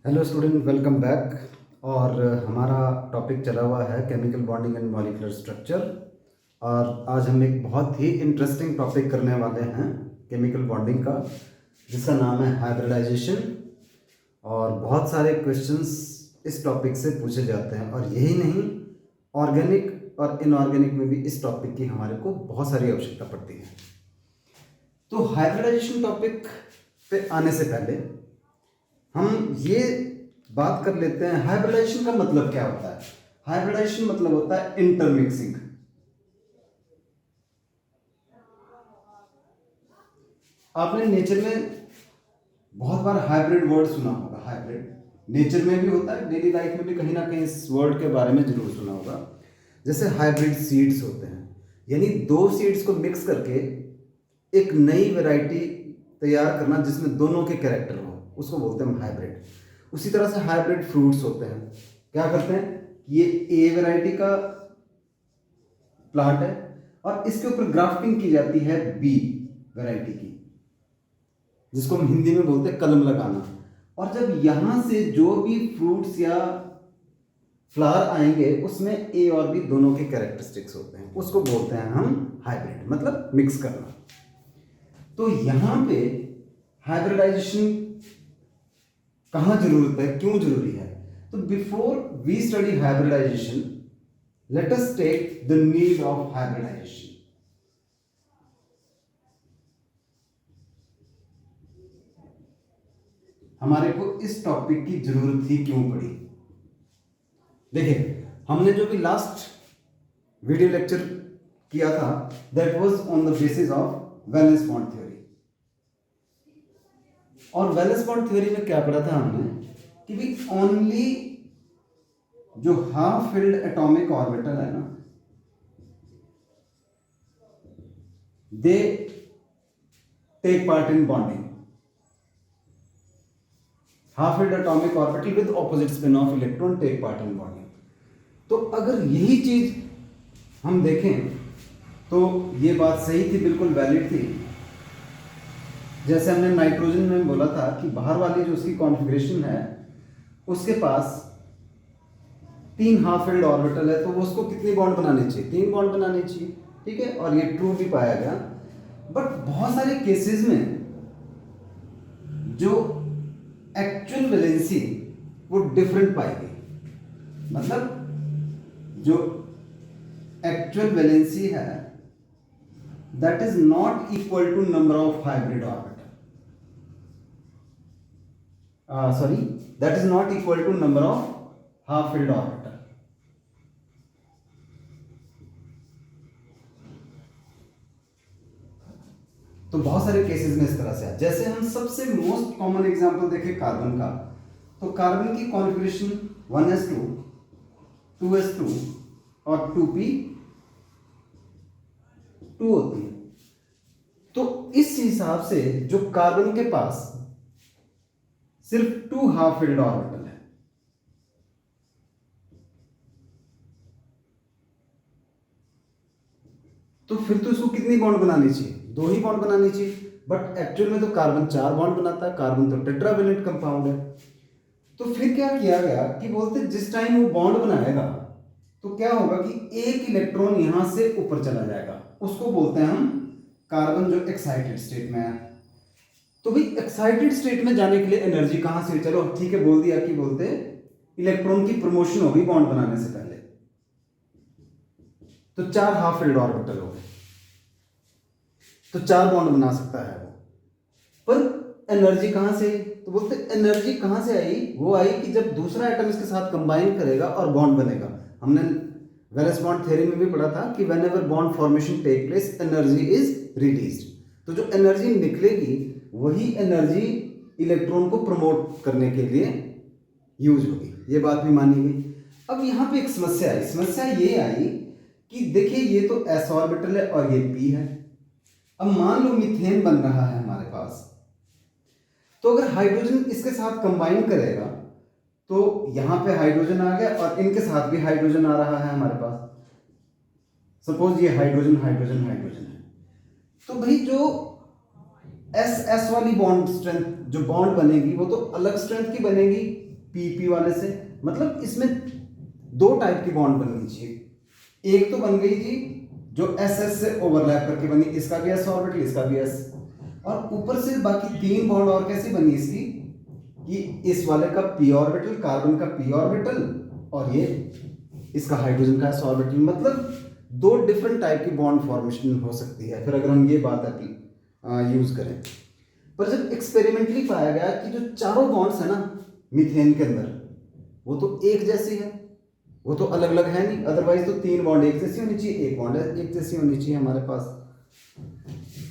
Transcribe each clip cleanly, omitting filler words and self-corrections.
Hello student, welcome back. और हमारा topic चला हुआ है chemical bonding and molecular structure. और आज हम एक बहुत ही इंटरेस्टिंग टॉपिक करने वाले हैं केमिकल बॉन्डिंग का, जिसका नाम है हाइब्रिडाइजेशन। और बहुत सारे क्वेश्चंस इस टॉपिक से पूछे जाते हैं, और यही नहीं, ऑर्गेनिक और इनऑर्गेनिक में भी इस टॉपिक की हमारे को बहुत सारी आवश्यकता पड़ती है। तो हाइब्रिडाइजेशन टॉपिक पे आने से पहले हम ये बात कर लेते हैं हाइब्रिडाइजेशन का मतलब क्या होता है। हाइब्रिडाइजेशन मतलब होता है इंटरमिक्सिंग। आपने नेचर में बहुत बार हाइब्रिड वर्ड सुना होगा। हाइब्रिड नेचर में भी होता है, डेली लाइफ में भी कहीं ना कहीं इस वर्ड के बारे में जरूर सुना होगा। जैसे हाइब्रिड सीड्स होते हैं, यानी दो सीड्स को मिक्स करके एक नई वैरायटी तैयार करना जिसमें दोनों के कैरेक्टर हो, उसको बोलते हैं हाइब्रिड। उसी तरह से हाइब्रिड फ्रूट्स होते हैं। क्या करते हैं, ये ए वैरायटी का प्लांट है और इसके ऊपर ग्राफ्टिंग की जाती है बी वैरायटी की, जिसको हम हिंदी में बोलते हैं कलम लगाना। और जब यहां से जो भी फ्रूट्स या फ्लावर आएंगे उसमें ए और बी दोनों के कैरेक्टरिस्टिक्स होते हैं, उसको बोलते हैं हम हाइब्रिड, मतलब मिक्स करना। तो यहां पे हाइब्रिडाइजेशन कहाँ जरूरत है, क्यों जरूरी है? तो before we study hybridization, let us take the need of hybridization. हमारे को इस टॉपिक की जरूरत ही क्यों पड़ी? देखिए, हमने जो भी लास्ट वीडियो लेक्चर किया था, that was on the basis of valence bond theory. और वैलेंस बॉन्ड थ्योरी में क्या पढ़ा था हमने कि भी ओनली जो हाफ फिल्ड एटॉमिक ऑर्बिटल है ना, they take part in bonding. Half filled atomic orbital with opposite spin of electron take part in bonding. तो अगर यही चीज हम देखें तो ये बात सही थी, बिल्कुल वैलिड थी। जैसे हमने नाइट्रोजन में बोला था कि बाहर वाली जो उसकी कॉन्फ़िगरेशन है, उसके पास 3 हाफ फिल्ड ऑर्बिटल है, तो वो उसको कितनी बॉन्ड बनानी चाहिए? 3 बॉन्ड बनानी चाहिए, ठीक है। और ये ट्रू भी पाया गया। बट बहुत सारे केसेस में जो एक्चुअल वैलेंसी वो डिफरेंट पाई गई। मतलब जो एक्चुअल वैलेंसी है that is not equal to number of hybrid orbital. Sorry, that is not equal to number of half filled orbital. तो बहुत सारे केसेस में इस तरह से है। जैसे हम सबसे मोस्ट कॉमन एग्जांपल देखें कार्बन का, तो कार्बन की कॉन्फ़िगरेशन 1s2, 2s2 और 2p2 होती है। तो इस हिसाब से जो कार्बन के पास सिर्फ 2 हाफ फिल्ड ऑर्बिटल है, तो फिर तो इसको कितनी बॉन्ड बनानी चाहिए? 2 ही बॉन्ड बनानी चाहिए। बट एक्चुअल में तो कार्बन 4 बॉन्ड बनाता है। कार्बन तो टेट्रावेलेंट कंपाउंड है। तो फिर क्या किया गया कि बोलते जिस टाइम वो बॉन्ड बनाएगा तो क्या होगा कि एक इलेक्ट्रॉन यहां से ऊपर चला जाएगा, उसको बोलते हैं हम कार्बन जो एक्साइटेड स्टेट में है। तो भाई एक्साइटेड स्टेट में जाने के लिए एनर्जी कहां से? चलो ठीक है, बोल दिया कि बोलते इलेक्ट्रॉन की प्रमोशन होगी बॉन्ड बनाने से पहले, तो 4 हाफ फिल्ड ऑर्बिटल हो गए, तो 4 बॉन्ड बना सकता है वो। पर एनर्जी कहां से? तो बोलते एनर्जी कहां से आई? वो आई कि जब दूसरा एटम इसके साथ कंबाइन करेगा और बॉन्ड बनेगा। हमने वैलेंस बॉन्ड थ्योरी में भी पढ़ा था कि whenever bond formation take place, energy is released. तो जो एनर्जी निकलेगी वही एनर्जी इलेक्ट्रॉन को प्रमोट करने के लिए यूज होगी। ये बात भी मानी गई। अब यहां पे एक समस्या आई। समस्या ये आई कि देखिए, ये तो s ऑर्बिटल है और ये p है। अब मान लो मीथेन बन रहा है हमारे पास, तो अगर हाइड्रोजन इसके साथ कंबाइन करेगा तो यहां पे हाइड्रोजन आ गया और इनके साथ भी हाइड्रोजन आ रहा है हमारे पास। सपोज ये हाइड्रोजन हाइड्रोजन हाइड्रोजन है, तो भाई जो एस एस वाली बॉन्ड स्ट्रेंथ जो बॉन्ड बनेगी वो तो अलग स्ट्रेंथ की बनेगी, PP वाले से, मतलब इसमें दो टाइप की बॉन्ड बननी चाहिए। एक तो बन गई जी जो SS से ओवरलैप करके बनी, इसका भी S ऑर्बिटल, इसका भी S, और ऊपर से बाकी तीन बॉन्ड और कैसी बनी इसकी कि इस वाले का p ऑर्बिटल, कार्बन का p ऑर्बिटल, और ये इसका हाइड्रोजन का s ऑर्बिटल। मतलब दो डिफरेंट टाइप की बॉन्ड फॉर्मेशन हो सकती है फिर अगर हम ये बात यूज करें। पर जब एक्सपेरिमेंटली पाया गया कि जो चारों बॉन्ड्स है ना मीथेन के अंदर, वो तो एक जैसी है, वो तो अलग अलग है नहीं, अदरवाइज तो तीन बॉन्ड एक जैसी होनी चाहिए, एक बॉन्ड एक जैसी होनी चाहिए हमारे पास।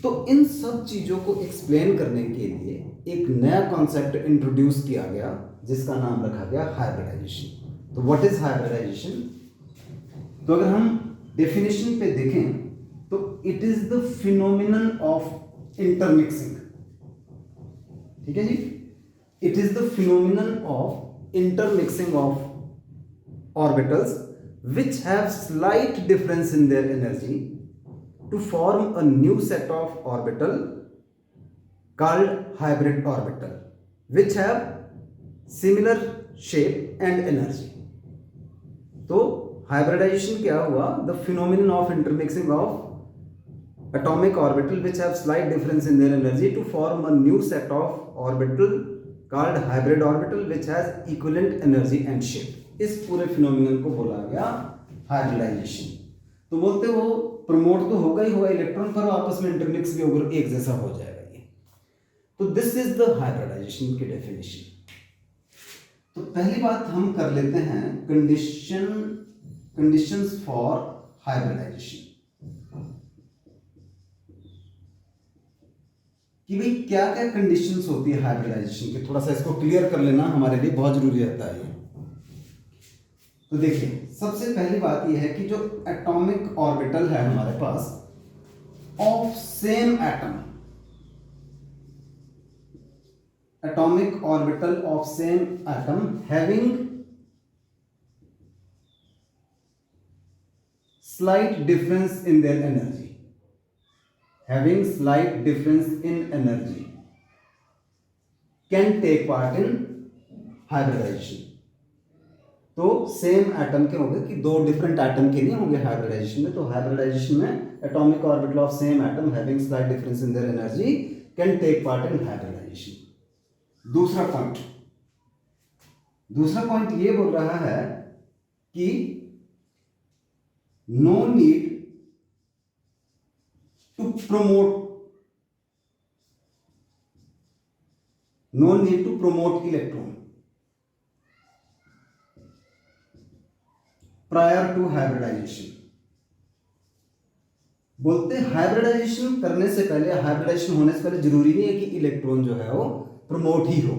तो इन सब चीजों को एक्सप्लेन करने के लिए एक नया कॉन्सेप्ट इंट्रोड्यूस किया गया जिसका नाम रखा गया हाइब्रिडाइजेशन। तो व्हाट इज हाइब्रिडाइजेशन? तो अगर हम डेफिनेशन पे देखें तो it is the phenomenon of intermixing. ठीक है जी, it is the phenomenon of intermixing of orbitals which have slight difference in their energy to form a new set of orbital called hybrid orbital which have similar shape and energy। तो hybridization क्या हुआ? The phenomenon of intermixing of atomic orbital which have slight difference in their energy to form a new set of orbital called hybrid orbital which has equivalent energy and shape। इस पूरे phenomenon को बोला गया hybridisation. तो बोलते वो promote तो होगा ही होगा इलेक्ट्रॉन, पर आपस में इंटरमिक्स भी होगा, एक जैसा हो जाएगा ये। तो दिस इज द हाइब्रिडाइजेशन की डेफिनेशन। तो पहली बात हम कर लेते हैं कंडीशंस फॉर हाइब्रिडाइजेशन, कि भाई क्या क्या कंडीशंस होती है हाइब्रिडाइजेशन के। थोड़ा सा इसको क्लियर कर लेना हमारे लिए बहुत जरूरी रहता है। तो देखिए सबसे पहली बात यह है कि जो एटॉमिक ऑर्बिटल है हमारे पास of same atom, atomic orbital of same atom having slight difference in their energy, having slight difference in energy can take part in hybridization। तो सेम एटम के होंगे कि दो डिफरेंट एटम के नहीं होंगे हाइब्रिडाइजेशन में। तो हाइब्रिडाइजेशन में atomic orbital of same atom having slight difference in their energy can take part in hybridization. दूसरा पॉइंट ये बोल रहा है कि no need to promote electron prior to hybridization। बोलते हाइब्रिडाइजेशन करने से पहले, हाइब्रिडाइजेशन होने से पहले जरूरी नहीं है कि इलेक्ट्रॉन जो है वो प्रमोट ही हो।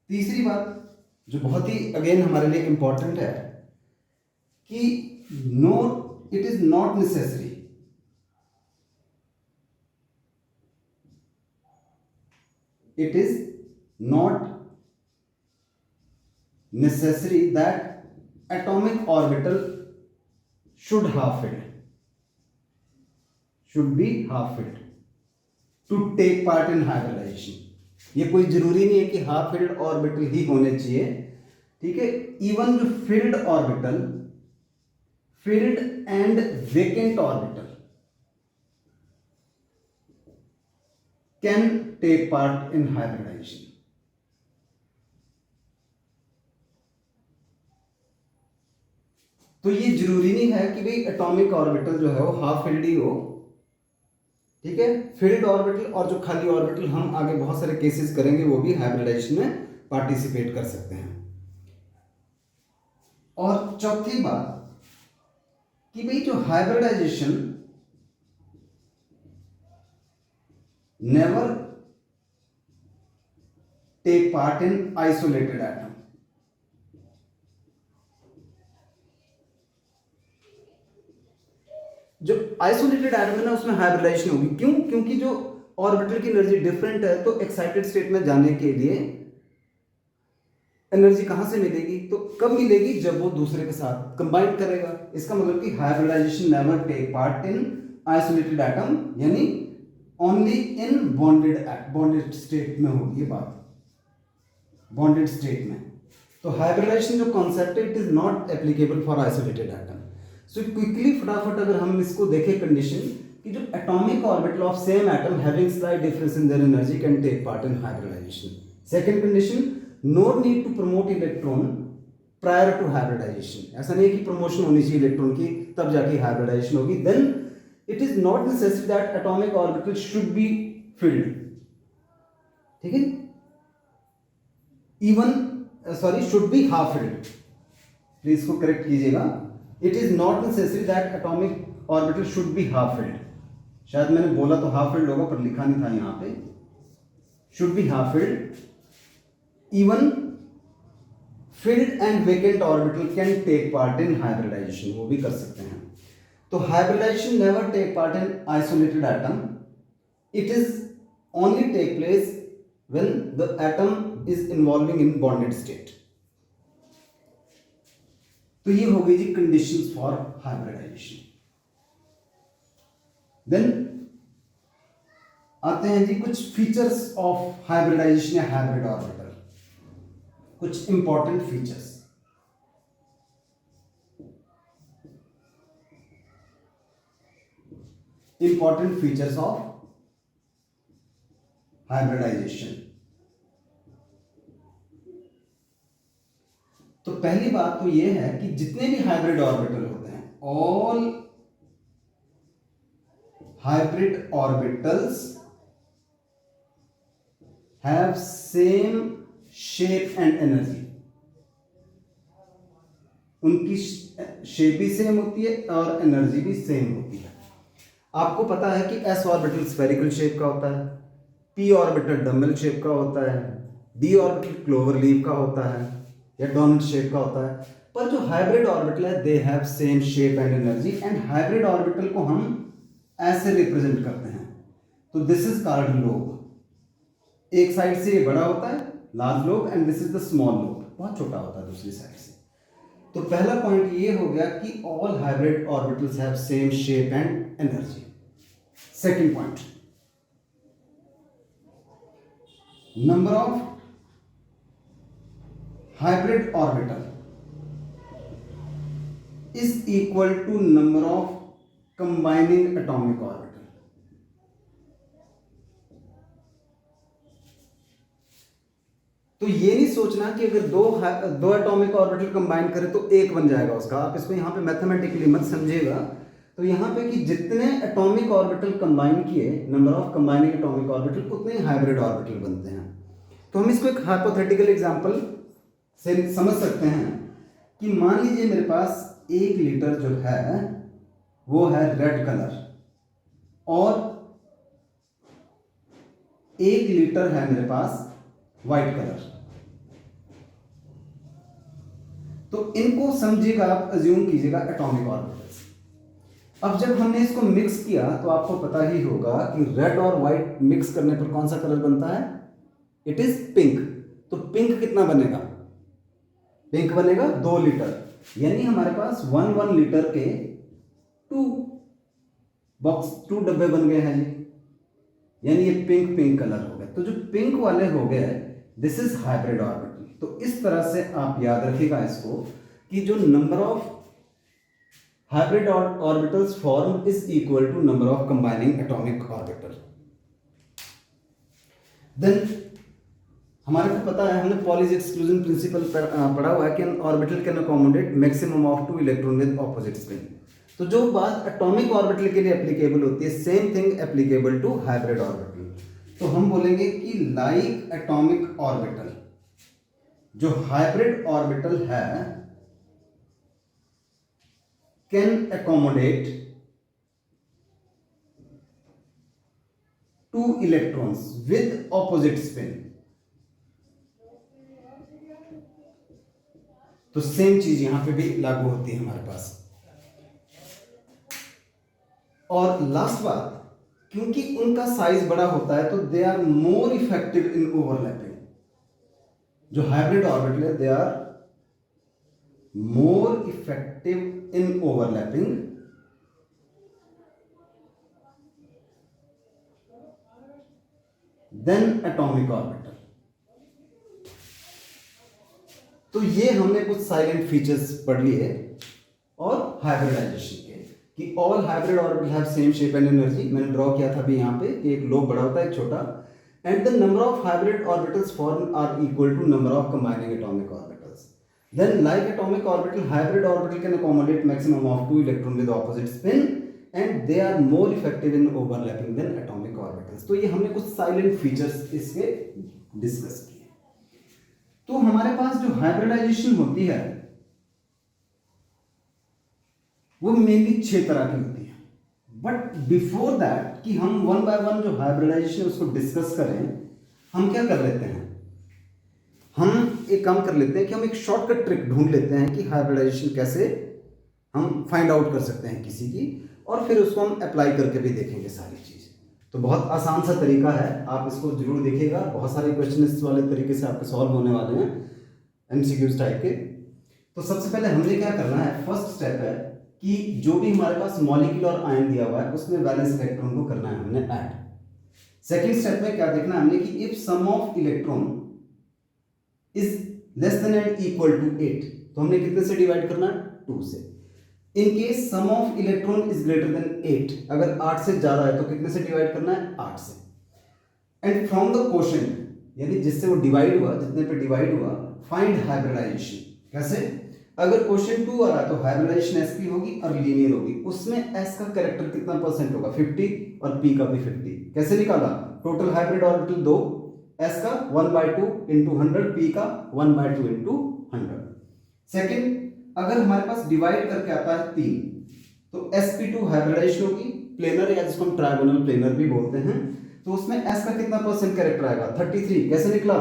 तीसरी बात जो बहुत ही अगेन हमारे लिए इंपॉर्टेंट है कि no it is not necessary, it is not necessary that atomic orbital should be half filled to take part in hybridization। ये कोई जरूरी नहीं है कि हाफ फिल्ड ऑर्बिटल ही होने चाहिए। ठीक है, इवन जो field orbital, field and vacant orbital can take part in hybridization। तो ये जरूरी नहीं है कि भाई एटॉमिक ऑर्बिटल जो है वो हाफ फिल्ड ही हो। ठीक है, फिल्ड ऑर्बिटल और जो खाली ऑर्बिटल हम आगे बहुत सारे केसेस करेंगे वो भी हाइब्रिडाइजेशन में पार्टिसिपेट कर सकते हैं। और चौथी बात कि भाई जो hybridization never take part in isolated atom। जो आइसोलेटेड एटम है ना उसमें हाइब्रिडाइजेशन होगी। क्यों? क्योंकि जो ऑर्बिटल की एनर्जी डिफरेंट है, तो एक्साइटेड स्टेट में जाने के लिए एनर्जी कहां से मिलेगी? तो कब मिलेगी? जब वो दूसरे के साथ कंबाइन करेगा। इसका मतलब कि hybridization never take part in isolated atom, यानी ओनली इन बॉन्डेड स्टेट में होगी ये बात, बॉन्डेड स्टेट में। तो हाइब्रिडाइजेशन जो कॉन्सेप्ट है it is not applicable for isolated atom. So quickly फटाफट अगर हम इसको देखें कंडीशन कि जो atomic orbital of same atom having slight difference in their energy can take part in hybridization. Second condition, no need to promote electron prior to hybridization. ऐसा नहीं है कि प्रमोशन होनी चाहिए इलेक्ट्रॉन की तब जाके हाइब्रिडाइजेशन होगी। Then it is not necessary that atomic orbital should be filled, ठीक है, even sorry should be half filled, please इसको करेक्ट कीजिएगा। It is not necessary that atomic orbital should be half filled. शायद मैंने बोला तो half filled होगा पर लिखा नहीं था यहां पे, should be half filled. Even filled and vacant orbital can take part in hybridization, वो भी कर सकते हैं। तो hybridization never take part in isolated atom, it is only take place when the atom is involving in bonded state। तो ये हो गई जी कंडीशंस फॉर हाइब्रिडाइजेशन। देन आते हैं जी कुछ फीचर्स ऑफ हाइब्रिडाइजेशन या हाइब्रिड ऑर्बिटल, कुछ important features. Important features of hybridization. तो पहली बात तो यह है कि जितने भी हाइब्रिड ऑर्बिटल होते हैं, all hybrid orbitals have same shape and energy. उनकी शेप भी सेम होती है और एनर्जी भी सेम होती है। आपको पता है कि एस ऑर्बिटल स्फेरिकल शेप का होता है, पी ऑर्बिटल डम्बल शेप का होता है, डी ऑर्बिटल क्लोवर लीफ का होता है या डोनट शेप का होता है। पर जो हाइब्रिड ऑर्बिटल है they have same shape and energy, and hybrid orbital को हम ऐसे रिप्रेजेंट करते हैं। तो दिस इज कॉल्ड लोब। एक साइड से ये बड़ा होता है large lobe, and this is the small lobe, बहुत छोटा होता है दूसरी साइड से। तो पहला पॉइंट ये हो गया कि all hybrid orbitals have same shape and energy. Second point, number of hybrid orbital is equal to number of combining atomic orbital। तो ये नहीं सोचना कि अगर दो एटॉमिक ऑर्बिटल कंबाइन करें तो एक बन जाएगा उसका। आप इसको यहां पे मैथमेटिकली मत समझिएगा। तो यहां पे कि जितने एटॉमिक ऑर्बिटल कंबाइन किए, number of combining atomic orbital, उतने ही हाइब्रिड ऑर्बिटल बनते हैं। तो हम इसको एक हाइपोथेटिकल एग्जांपल से समझ सकते हैं कि मान लीजिए मेरे पास 1 लीटर जो है वो है रेड कलर और 1 लीटर है मेरे पास व्हाइट कलर। तो इनको समझिएगा, आप अज्यूम कीजिएगा एटॉमिक ऑर्बिटल्स। अब जब हमने इसको मिक्स किया तो आपको पता ही होगा कि रेड और व्हाइट मिक्स करने पर कौन सा कलर बनता है? It is pink. तो पिंक कितना बनेगा? पिंक बनेगा 2 लीटर, यानी हमारे पास 1 लीटर के 2 डब्बे बन गए हैं जी, यानी ये पिंक कलर हो गया। तो जो पिंक वाले हो गए दिस इज हाइब्रिड ऑर्बिटल। तो इस तरह से आप याद रखिएगा इसको कि जो number of hybrid orbitals form is equal to number of combining atomic orbital. Then हमारे को पता है, हमने पॉलीज एक्सक्लूजन प्रिंसिपल पढ़ा हुआ है कि orbital can accommodate maximum of 2 electron with opposite spin. तो जो बात एटॉमिक ऑर्बिटल के लिए एप्लीकेबल होती है, same thing applicable to hybrid orbital. तो हम बोलेंगे कि लाइक एटॉमिक ऑर्बिटल, जो हाइब्रिड ऑर्बिटल है can accommodate 2 electrons with opposite spin. तो सेम चीज यहां पे भी लागू होती है हमारे पास। और लास्ट बात, क्योंकि उनका साइज बड़ा होता है तो they are more effective in overlapping. जो हाइब्रिड ऑर्बिटल है they are more effective in overlapping than atomic orbital. तो ये हमने कुछ साइलेंट फीचर्स पढ़ लिए और हाइब्रिडाइजेशन के कि all hybrid orbital have same shape and energy. मैंने ड्रॉ किया था अभी यहाँ पे कि एक लोब बड़ा होता है एक छोटा, and the number of hybrid orbitals form are equal to number of combining atomic orbitals. Then like atomic orbital, hybrid orbital can accommodate maximum of 2 electron with opposite spin and they are more effective in overlapping than atomic orbitals. तो ये हमने कुछ salient features इसके discuss किए। तो हमारे पास जो hybridisation होती है वो मेनली 6 तरह की होती है, बट बिफोर दैट कि हम वन बाय वन जो हाइब्रिडाइजेशन है उसको डिस्कस करें, हम क्या कर लेते हैं, हम एक काम कर लेते हैं कि हम एक शॉर्टकट ट्रिक ढूंढ लेते हैं कि हाइब्रिडाइजेशन कैसे हम फाइंड आउट कर सकते हैं किसी की, और फिर उसको हम अप्लाई करके भी देखेंगे सारी चीज़। तो बहुत आसान सा तरीका है, आप इसको जरूर देखिएगा। बहुत सारे क्वेश्चन इस वाले तरीके से आपके सॉल्व होने वाले हैं, एमसीक्यूज टाइप के। तो सबसे पहले हमने क्या करना है, फर्स्ट स्टेप है कि जो भी हमारे पास मॉलिक्यूलर आयन दिया हुआ है उसमें वैलेंस इलेक्ट्रॉन को करना है हमने ऐड। सेकेंड स्टेप में क्या देखना है हमने कि if sum of electron is less than and equal to 8, तो हमने कितने से डिवाइड करना है, 2 से। In case sum of electron is greater than 8, अगर 8 से ज्यादा है तो कितने से डिवाइड करना है, 8 से। एंड फ्रॉम द क्वोशिएंट, यानी जिससे वो डिवाइड हुआ, जितने पे डिवाइड हुआ, फाइंड हाइब्रिडाइजेशन। कैसे, अगर क्वोशिएंट 2 आ रहा है तो हाइब्रिडाइजेशन sp होगी और लीनियर होगी। उसमें s का कैरेक्टर कितना परसेंट होगा, 50, और p का भी 50। कैसे निकाला, टोटल हाइब्रिड ऑर्बिटल 2, s का 1/2 इंटू 100, p का 1/2 इंटू 100। सेकेंड, अगर हमारे पास डिवाइड करके आता है 3, तो sp2 हाइब्रिडाइजेशन होगी, प्लेनर या जिसको हम ट्रायगोनल प्लेनर भी बोलते हैं। तो उसमें s का कितना परसेंट कैरेक्टर आएगा, 33। कैसे निकला,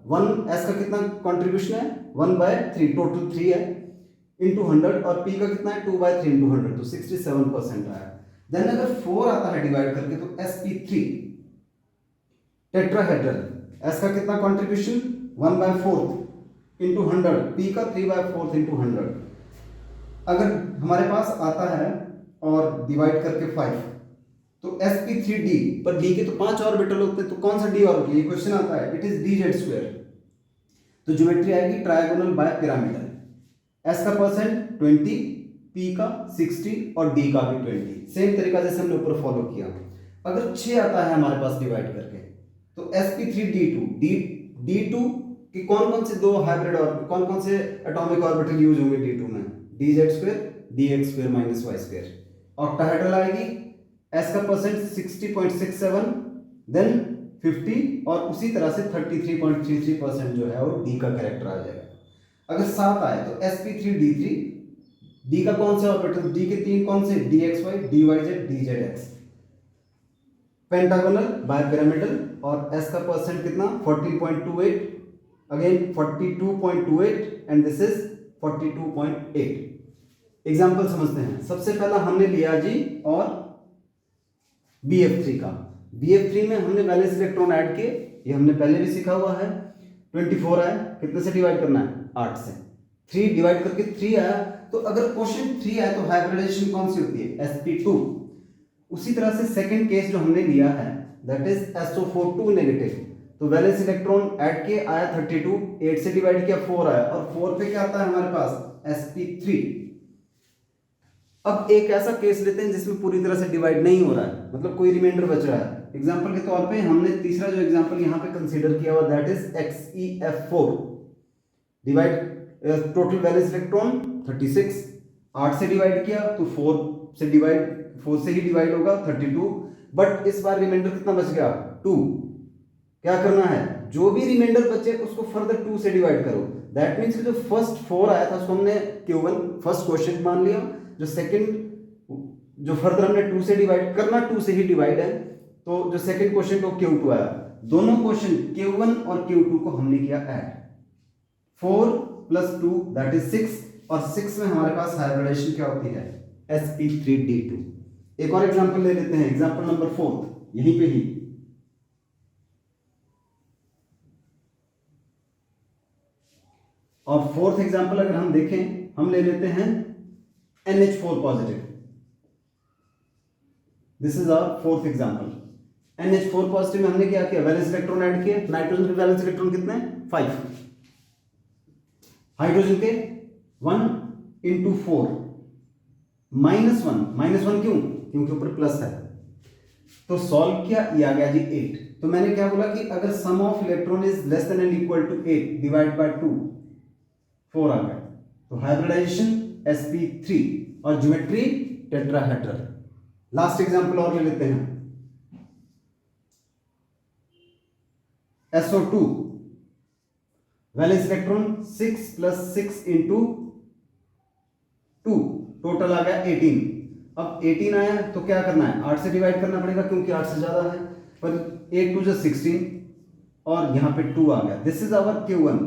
1 s का कितना कंट्रीब्यूशन है, 1/3, टोटल 3 है, इंटू 100, और p का कितना है, 2/3 इंटू 100, तो 67% आया। देन अगर 4 आता है डिवाइड करके तो sp3 टेट्राहेड्रल, s का कितना कंट्रीब्यूशन, 1/4 इंटू 100, p का 3/4 इंटू 100। अगर हमारे पास आता है और डिवाइड करके 5, तो sp3d, पर d के तो 5 ऑर्बिटल होते हैं, तो कौन सा d ऑर्बिटल, ये क्वेश्चन आता है, इट इज dz²। तो ज्योमेट्री आएगी ट्रायगोनल बाय पिरामिडल। s का परसेंट 20, p का 60 और d का भी 20। सेम तरीका जैसे हमने ऊपर फॉलो किया। अगर 6 आता है हमारे पास डिवाइड करके, तो sp3d2, d2 कि कौन कौन से दो हाइब्रिड और कौन कौन से एटॉमिक ऑर्बिटल यूज होंगे d2 में, dz² dx² minus y²। Octahedral आएगी, s का परसेंट 60.67, देन 50, और उसी तरह से 33.33% जो है वो d का कैरेक्टर आ जाएगा। अगर 7 आए तो sp3d3, d का कौन सा ऑर्बिटल, d के 3 कौन से, dxy dyz dzx। Pentagonal bipyramidal, और s का परसेंट कितना, 14.28, again 42.28, and this is 42.8। Example समझते हैं। सबसे पहला हमने लिया जी और BF3 का। BF3 में हमने वैलेंस इलेक्ट्रॉन ऐड किए, ये हमने पहले भी सीखा हुआ है। 24 आया, कितने से डिवाइड करना है, 8 से। 3 डिवाइड करके 3 आया, तो अगर क्वेश्चन 3 आया तो हाइब्रिडाइजेशन कौन सी होती है, sp2। उसी तरह से सेकंड केस जो हमने लिया है दैट इज SO4 नेगेटिव, तो वैलेंस इलेक्ट्रॉन ऐड के आया 32, 8 से डिवाइड किया 4 आया, और 4 पे क्या आता है हमारे पास, sp3। अब एक ऐसा केस लेते हैं जिसमें पूरी तरह से डिवाइड नहीं हो रहा है, मतलब कोई रिमाइंडर बच रहा है। एग्जांपल के तौर पे हमने तीसरा जो एग्जांपल यहाँ पे कंसीडर किया हुआ that is XeF4। Divide total valence electron 36, 8 से डिवाइड किया तो 4 से ही डिवाइड होगा 32, बट इस बार रिमाइंडर कितना बच गया, 2। क्या करना है, जो भी रिमाइंडर बचे उसको फर्दर 2 से डिवाइड करो। दैट मीन्स कि जो फर्स्ट 4 आया था उसको हमने Q1 फर्स्ट क्वेश्चन मान लिया, जो सेकंड जो फर्दर हमने 2 से डिवाइड करना, 2 से ही डिवाइड है, तो जो सेकंड क्वेश्चन को Q2 आया, दोनों क्वेश्चन Q1 और Q2 को हमने किया ऐड। 4 + 2 दैट इज 6, और 6 में हमारे पास हाइब्रिडाइजेशन क्या होती है, sp3d2। एक और एग्जांपल ले लेते हैं, एग्जांपल नंबर 4, यहीं पे ही। और फोर्थ एग्जांपल अगर हम देखें, हम ले लेते हैं NH4 positive. This is our fourth example. NH4 positive में हमने क्या किया, वैलेंस इलेक्ट्रॉन ऐड किए। नाइट्रोजन के वैलेंस इलेक्ट्रॉन कितने, 5। हाइड्रोजन के 1 इंटू 4 -1, -1 क्यों? क्योंकि ऊपर प्लस है। तो सॉल्व किया, ये आ गया जी 8। तो मैंने क्या बोला कि अगर sum of electron is less than and equal to 8 divide by 2, 4 आ गया। तो हाइब्रिडाइजेशन sp3 और ज्योमेट्री टेट्राहेड्रल। लास्ट एग्जांपल और ले लेते हैं, SO2 valence electron 6 + 6 into 2, total आ गया 18। अब 18 आया तो क्या करना है, 8 से डिवाइड करना पड़ेगा क्योंकि 8 से ज्यादा है, पर 8 2 16 और यहां पे 2 आ गया। This is our Q1।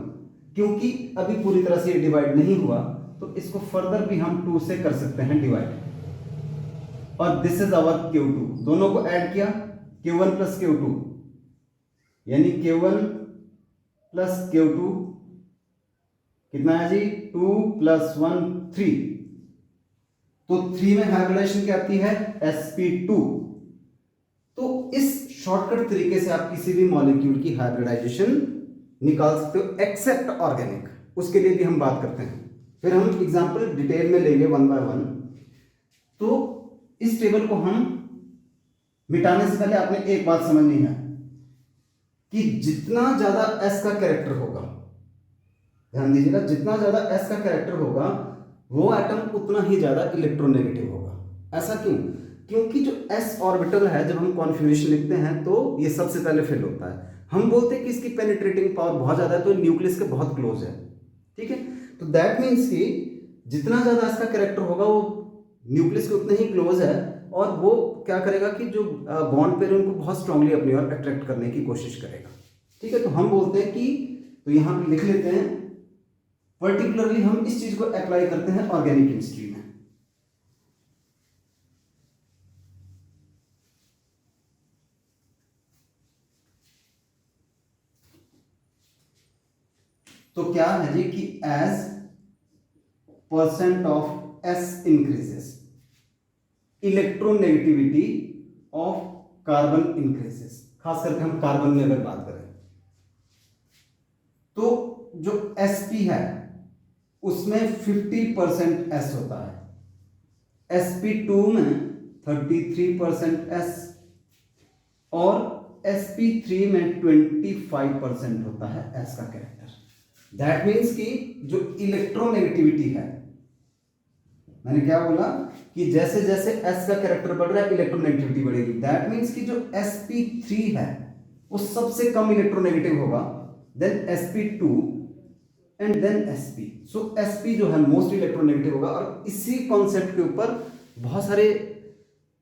क्योंकि अभी पूरी तरह से ये डिवाइड नहीं हुआ तो इसको फर्दर भी हम 2 से कर सकते हैं डिवाइड, और दिस इज आवर Q2। दोनों को ऐड किया, Q1 + Q2 यानी Q1 + Q2 कितना है जी, 2 + 1 3। तो 3 में हाइब्रिडाइजेशन क्या आती है, sp2। तो इस शॉर्टकट तरीके से आप किसी भी मॉलिक्यूल की हाइब्रिडाइजेशन निकाल सकते हो एक्सेप्ट ऑर्गेनिक, उसके लिए भी हम बात करते हैं। फिर हम एग्जांपल डिटेल में लेंगे 1 बाय 1। तो इस टेबल को हम मिटाने से पहले आपने एक बात समझनी है कि जितना ज्यादा s का कैरेक्टर होगा, ध्यान दीजिएगा, जितना ज्यादा s का कैरेक्टर होगा वो एटम उतना ही ज्यादा इलेक्ट्रोनेगेटिव होगा। ऐसा क्यों? क्योंकि जो s ऑर्बिटल है, जब हम कॉन्फिगरेशन लिखते हैं तो ये सबसे पहले फिल होता है। हम बोलते हैं कि इसकी पेनिट्रेटिंग पावर बहुत ज्यादा है, तो न्यूक्लियस के बहुत क्लोज है, ठीक है। तो दैट मीन्स कि जितना ज्यादा s का कैरेक्टर होगा वो न्यूक्लियस के उतने ही क्लोज है, और वो क्या करेगा कि जो बॉन्ड पेयर उनको बहुत स्ट्रांगली अपनी ओर अट्रैक्ट करने की कोशिश करेगा, ठीक है। तो हम बोलते हैं कि, तो यहां पे लिख लेते हैं, पर्टिकुलरली हम इस चीज को अप्लाई करते हैं ऑर्गेनिक केमिस्ट्री में। तो क्या है जी कि as % of s increases, electronegativity of carbon increases. खास करके हम कार्बन में अगर बात करें तो जो sp है उसमें 50% s होता है, sp2 में 33% s और sp3 में 25% होता है s का कैरेक्टर। दैट मीन्स कि जो इलेक्ट्रोनेगेटिविटी है, मैंने क्या बोला कि जैसे जैसे s का कैरेक्टर बढ़ रहा है इलेक्ट्रोनेगेटिविटी बढ़ेगी। दैट मीन्स कि जो sp3 है वो सबसे कम इलेक्ट्रोनेगेटिव होगा, then sp2 and then sp। So sp जो है मोस्ट इलेक्ट्रोनेगेटिव होगा। और इसी कॉन्सेप्ट के ऊपर बहुत सारे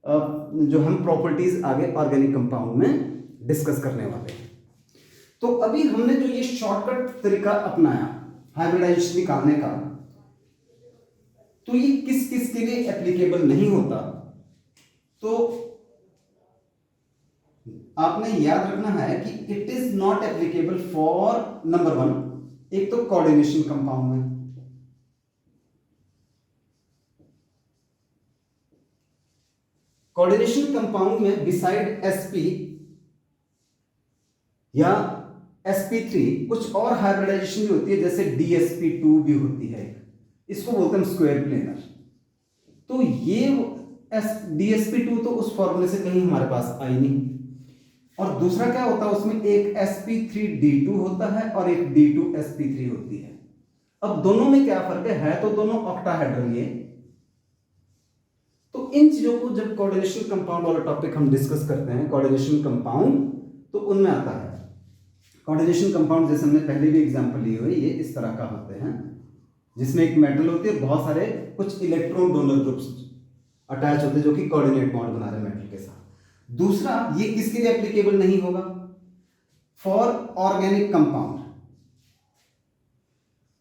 जो हम प्रॉपर्टीज आगे ऑर्गेनिक कंपाउंड में डिस्कस करने वाले हैं। तो अभी हमने जो ये शॉर्टकट तरीका अपनाया हाइब्रिडाइजेशन निकालने का, तो ये किस किस के लिए एप्लीकेबल नहीं होता, तो आपने याद रखना है कि it is not applicable for number 1, एक तो कोऑर्डिनेशन कंपाउंड में, कोऑर्डिनेशन कंपाउंड में बिसाइड sp या sp3 कुछ और हाइब्रिडाइजेशन भी होती है, जैसे dsp2 भी होती है, इसको बोलते हैं स्क्वायर प्लेनर। तो ये dsp2 तो उस फॉर्मूले से कहीं हमारे पास आई नहीं। और दूसरा क्या होता है, उसमें एक sp3d2 होता है और एक d2sp3 होती है। अब दोनों में क्या फर्क है तो दोनों ऑक्टाहेड्रल ये। तो इन चीजों को जब कोऑर्डिनेशन कंपाउंड वाला टॉपिक हम डिस्कस करते हैं, कोऑर्डिनेशन कंपाउंड, तो उनमें आता है कोऑर्डिनेशन कंपाउंड। जैसे हमने पहले भी एग्जांपल लिए हुए, ये इस तरह का होते हैं जिसमें एक मेटल होती है, बहुत सारे कुछ इलेक्ट्रॉन डोनर ग्रुप्स अटैच होते हैं जो कि कोऑर्डिनेट बॉन्ड बना रहे हैं मेटल के साथ। दूसरा, ये किसके लिए एप्लीकेबल नहीं होगा, for organic compound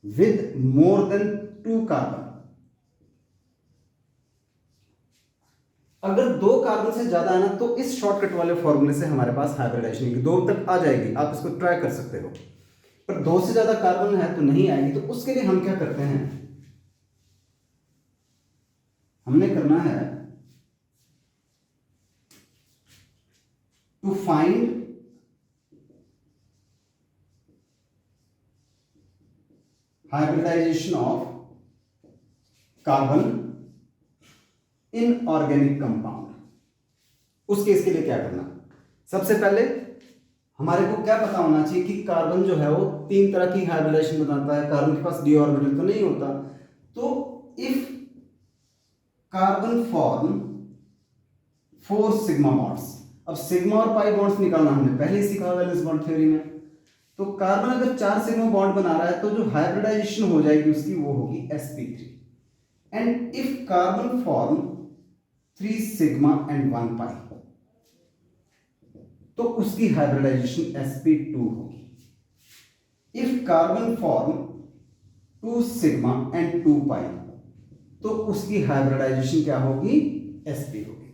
with more than 2 carbon. अगर 2 कार्बन से ज्यादा है ना, तो इस शॉर्टकट वाले फॉर्मूले से हमारे पास हाइब्रिडाइजेशन की 2 तक आ जाएगी, आप इसको ट्राई कर सकते हो। पर 2 से ज्यादा कार्बन है तो नहीं आएगी। तो उसके लिए हम क्या करते हैं, हमने करना है to find hybridization of carbon in organic compound, उस केस के लिए क्या करना? सबसे पहले हमारे को क्या पता होना चाहिए कि कार्बन जो है वो 3 तरह की हाइब्रिडाइजेशन बनाता है। कार्बन के पास डी ऑर्बिटल तो नहीं होता। तो if carbon form 4 sigma bonds, अब सिग्मा और पाई बॉन्ड्स निकालना हमने पहले ही सीखा वैलेंस बॉन्ड थ्योरी में। तो कार्बन अगर 4 सिग्मा बॉन्ड बना रहा है तो जो हाइब्रिडाइजेशन हो जाएगी उसकी वो होगी sp3। And if carbon form 3 sigma and 1 पाई तो उसकी हाइब्रिडाइजेशन sp2 होगी। If carbon form 2 sigma and 2 पाई तो उसकी हाइब्रिडाइजेशन क्या होगी? sp होगी।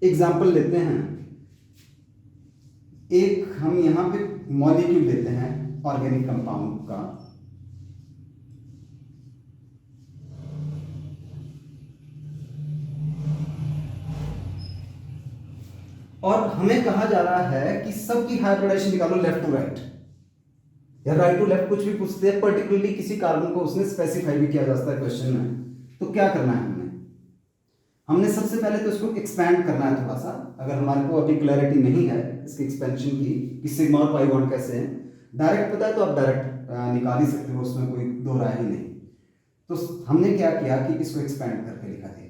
एग्जाम्पल लेते हैं, एक हम यहां पे मॉलिक्यूल लेते हैं ऑर्गेनिक कंपाउंड का, और हमें कहा जा रहा है कि सबकी हाइब्रिडाइजेशन निकालो लेफ्ट टू राइट या राइट टू लेफ्ट, कुछ भी पूछते हैं। पर्टिकुलरली किसी कार्बन को उसने स्पेसिफाई भी किया जा सकता है क्वेश्चन में। तो क्या करना है हमने सबसे पहले तो इसको एक्सपैंड करना है थोड़ा सा। अगर हमारे को अभी क्लैरिटी नहीं है इसकी एक्सपेंशन की कि सिग्मा और पाई बॉन्ड कैसे हैं, डायरेक्ट पता है तो आप डायरेक्ट निकाल ही सकते हो, उसमें कोई दो राय ही नहीं। तो हमने क्या किया कि इसको एक्सपैंड करके लिखा है,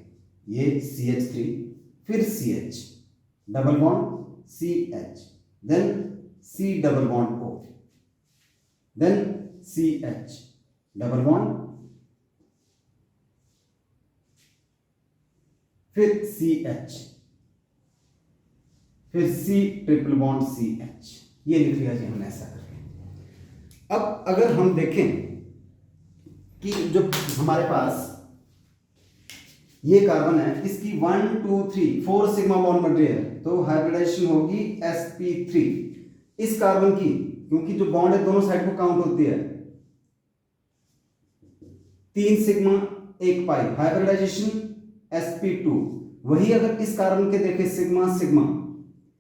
ये CH3 फिर CH double bond CH then C double bond O then CH double bond फिर CH फिर C ट्रिपल बॉन्ड CH, ये लिख लिया जी हमने ऐसा करके। अब अगर हम देखें कि जो हमारे पास ये कार्बन है इसकी 1 2 3 4 सिग्मा बॉन्ड बन रही है तो हाइब्रिडाइजेशन होगी sp3। इस कार्बन की क्योंकि जो बॉन्ड है दोनों साइड को काउंट होती है, 3 सिग्मा 1 पाई हाइब्रिडाइजेशन sp2। वही अगर इस कार्बन के देखें सिग्मा सिग्मा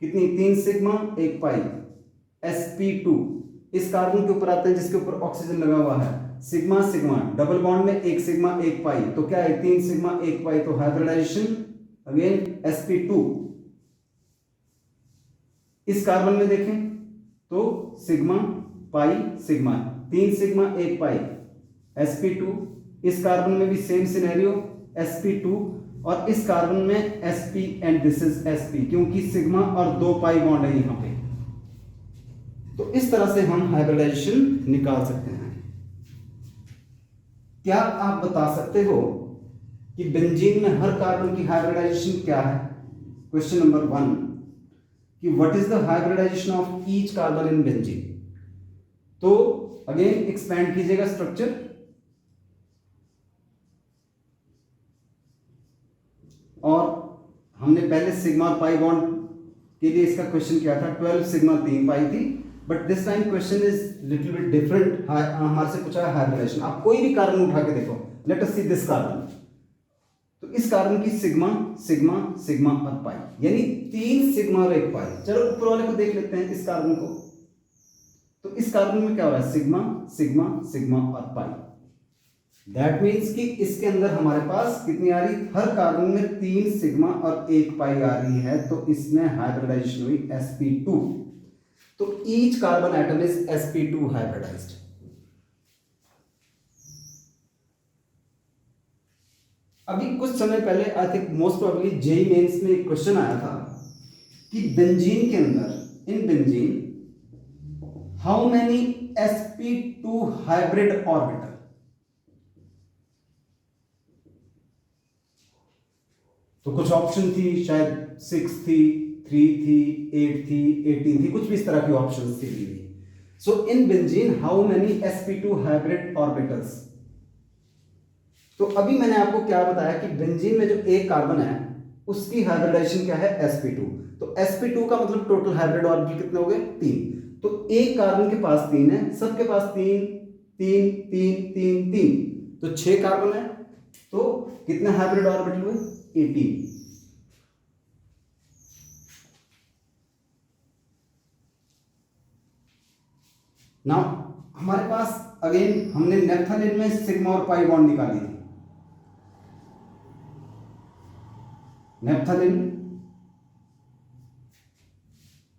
कितनी 3 सिग्मा 1 पाई sp2, इस कार्बन के ऊपर आते हैं जिसके ऊपर ऑक्सीजन लगा हुआ है, सिग्मा सिग्मा डबल बॉन्ड में 1 सिग्मा 1 पाई तो क्या है 3 सिग्मा 1 पाई तो हाइब्रिडाइजेशन अगेन sp2। इस कार्बन में देखें तो सिग्मा पाई सिग्मा 3 सिग्मा 1 पाई sp2। इस कार्बन में भी सेम सिनेरियो sp2 और इस कार्बन में sp and this is sp क्योंकि सिग्मा और 2 पाई बॉन्ड है यहां पे। तो इस तरह से हम हाइब्रिडाइजेशन निकाल सकते हैं। क्या आप बता सकते हो कि बेंजीन में हर कार्बन की हाइब्रिडाइजेशन क्या है? क्वेश्चन नंबर 1 कि what is the hybridization of each carbon in benzene. तो अगेन एक्सपैंड कीजिएगा स्ट्रक्चर, और हमने पहले सिग्मा पाई बॉन्ड के लिए इसका क्वेश्चन किया था, 12 सिग्मा 3 पाई थी, but this time question is little bit different. हमारे से पूछा है हाइब्रिडाइजेशन। आप कोई भी कार्बन उठा के देखो, let us see this carbon, तो इस कार्बन की सिग्मा सिग्मा सिग्मा और पाई यानी 3 सिग्मा और 1 पाई। चलो ऊपर वाले को देख लेते हैं इस कार्बन को। तो इस कार्बन में क्या हो रहा है सिग्मा सिग्मा सिग्मा और पाई। दैट मीन्स कि इसके अंदर हमारे पास कितनी आ रही, हर कार्बन में 3 सिग्मा और 1 पाई आ रही है, तो इसमें हाइब्रिडाइजेशन हुई sp2। तो each carbon atom is sp2 hybridized. अभी कुछ समय पहले I think most probably JEE mains में एक क्वेश्चन आया था कि बेंजीन के अंदर in benzene how many sp2 hybrid orbital. तो कुछ ऑप्शन थी, शायद 6 थी, 3 थी, 8 थी, 18 थी, कुछ भी इस तरह की ऑप्शन थी दी हुई। So in benzene how many sp2 hybrid orbitals. तो अभी मैंने आपको क्या बताया कि बेंजीन में जो एक कार्बन है उसकी हाइब्रिडाइजेशन क्या है sp2। तो sp2 का मतलब टोटल हाइब्रिड ऑर्बिटल कितने हो गए 3। तो एक कार्बन के पास 3 है, सबके पास 3 3 3 3 3, तो 6 कार्बन है, तो कितने हाइब्रिड ऑर्बिटल हुए 18। नाउ हमारे पास अगेन हमने नेप्थलीन में सिग्मा और पाई बॉन्ड निकाली थी। नेप्थलीन,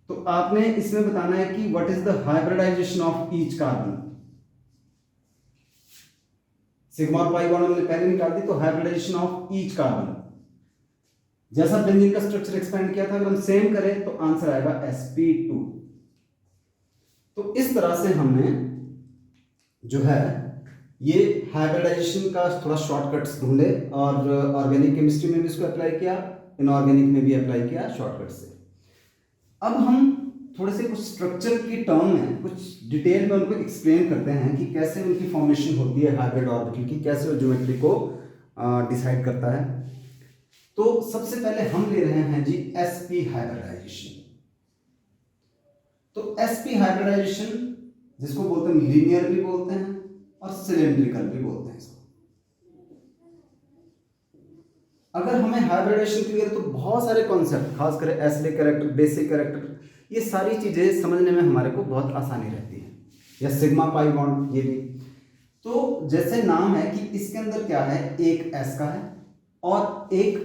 तो आपने इसमें बताना है कि what is the hybridization of each carbon. Sigma और पाई बॉन्ड हमने पहले निकाल दी, तो हाइब्रिडाइजेशन ऑफ ईच कार्बन, जैसा बेंजीन का स्ट्रक्चर एक्सपेंड किया था, अगर हम सेम करें तो आंसर आएगा sp2। तो इस तरह से हमने जो है ये हाइब्रिडाइजेशन का थोड़ा शॉर्टकट्स ढूंढे और ऑर्गेनिक केमिस्ट्री में भी इसको अप्लाई किया, इनऑर्गेनिक में भी अप्लाई किया शॉर्टकट से। अब हम थोड़े से कुछ स्ट्रक्चर की टर्म में कुछ डिटेल में उनको एक्सप्लेन करते हैं कि कैसे उनकी फॉर्मेशन होती है हाइब्रिड ऑर्बिटल की, कैसे वो ज्योमेट्री को डिसाइड करता है। तो सबसे पहले हम ले रहे हैं जी sp हाइब्रिडाइजेशन। तो sp हाइब्रिडाइजेशन जिसको बोलते हैं लीनियर भी बोलते हैं और सिलेंड्रिकल भी बोलते हैं इसको। अगर हमें हाइब्रिडाइजेशन क्लियर, तो बहुत सारे कॉन्सेप्ट, खासकर एसिडिक कैरेक्टर, बेसिक कैरेक्टर, ये सारी चीजें समझने में हमारे को बहुत आसानी रहती है, या सिग्मा पाई बॉन्ड ये भी। तो जैसे नाम है कि इसके अंदर क्या है, एक s का है और एक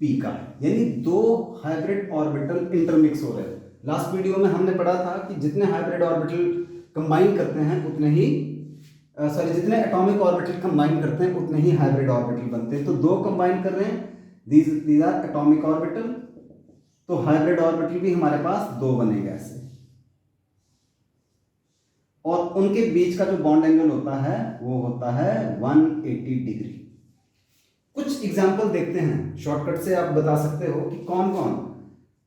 p का है, यानी दो हाइब्रिड ऑर्बिटल इंटरमिक्स हो रहे हैं। लास्ट वीडियो में हमने पढ़ा था कि जितने हाइब्रिड ऑर्बिटल कंबाइन करते हैं उतने ही जितने एटॉमिक ऑर्बिटल कंबाइन करते हैं उतने ही हाइब्रिड ऑर्बिटल बनते हैं। तो दो कंबाइन कर रहे हैं, दीज आर एटॉमिक ऑर्बिटल, तो हाइब्रिड ऑर्बिटल भी हमारे पास दो बनेगा ऐसे, और उनके बीच का जो बॉन्ड एंगल होता है वो होता है 180 डिग्री। कुछ एग्जाम्पल देखते हैं, शॉर्टकट से आप बता सकते हो कि कौन कौन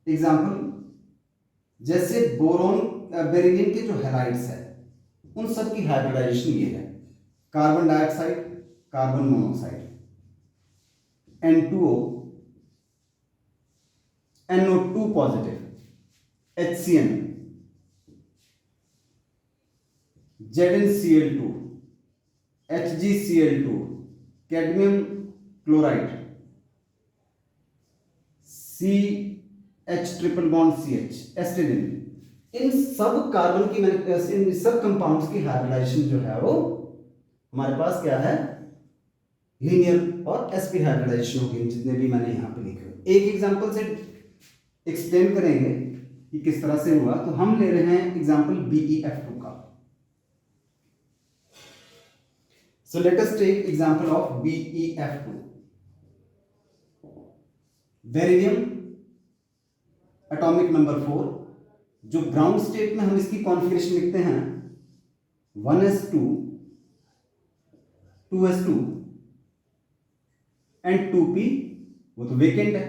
एग्जाम्पल। जैसे बोरोन बेरिलियम के जो हैलाइड्स है उन सब की हाइब्रिडाइजेशन ये है, carbon dioxide, carbon monoxide, N2O, NO2 positive, HCN, ZnCl2, HgCl2, cadmium chloride, CH triple bond CH, एस्टिडिन। इन सब कार्बन की इन सब कंपाउंड्स की हाइब्रिडाइजेशन जो है वो हमारे पास क्या है, लीनियर और sp हाइब्रिडाइजेशन होगी, जितने भी मैंने यहाँ पे लिखे हुए। एक एग्जांपल से एक्सप्लेन करेंगे कि किस तरह से हुआ। तो हम ले रहे हैं एग्जांपल BeF2 का। So let us take example of BeF2। Beryllium atomic number 4, जो ग्राउंड स्टेट में हम इसकी कॉन्फिगरेशन लिखते हैं 1s2 2s2 एंड 2p, वो तो वेकेंट है।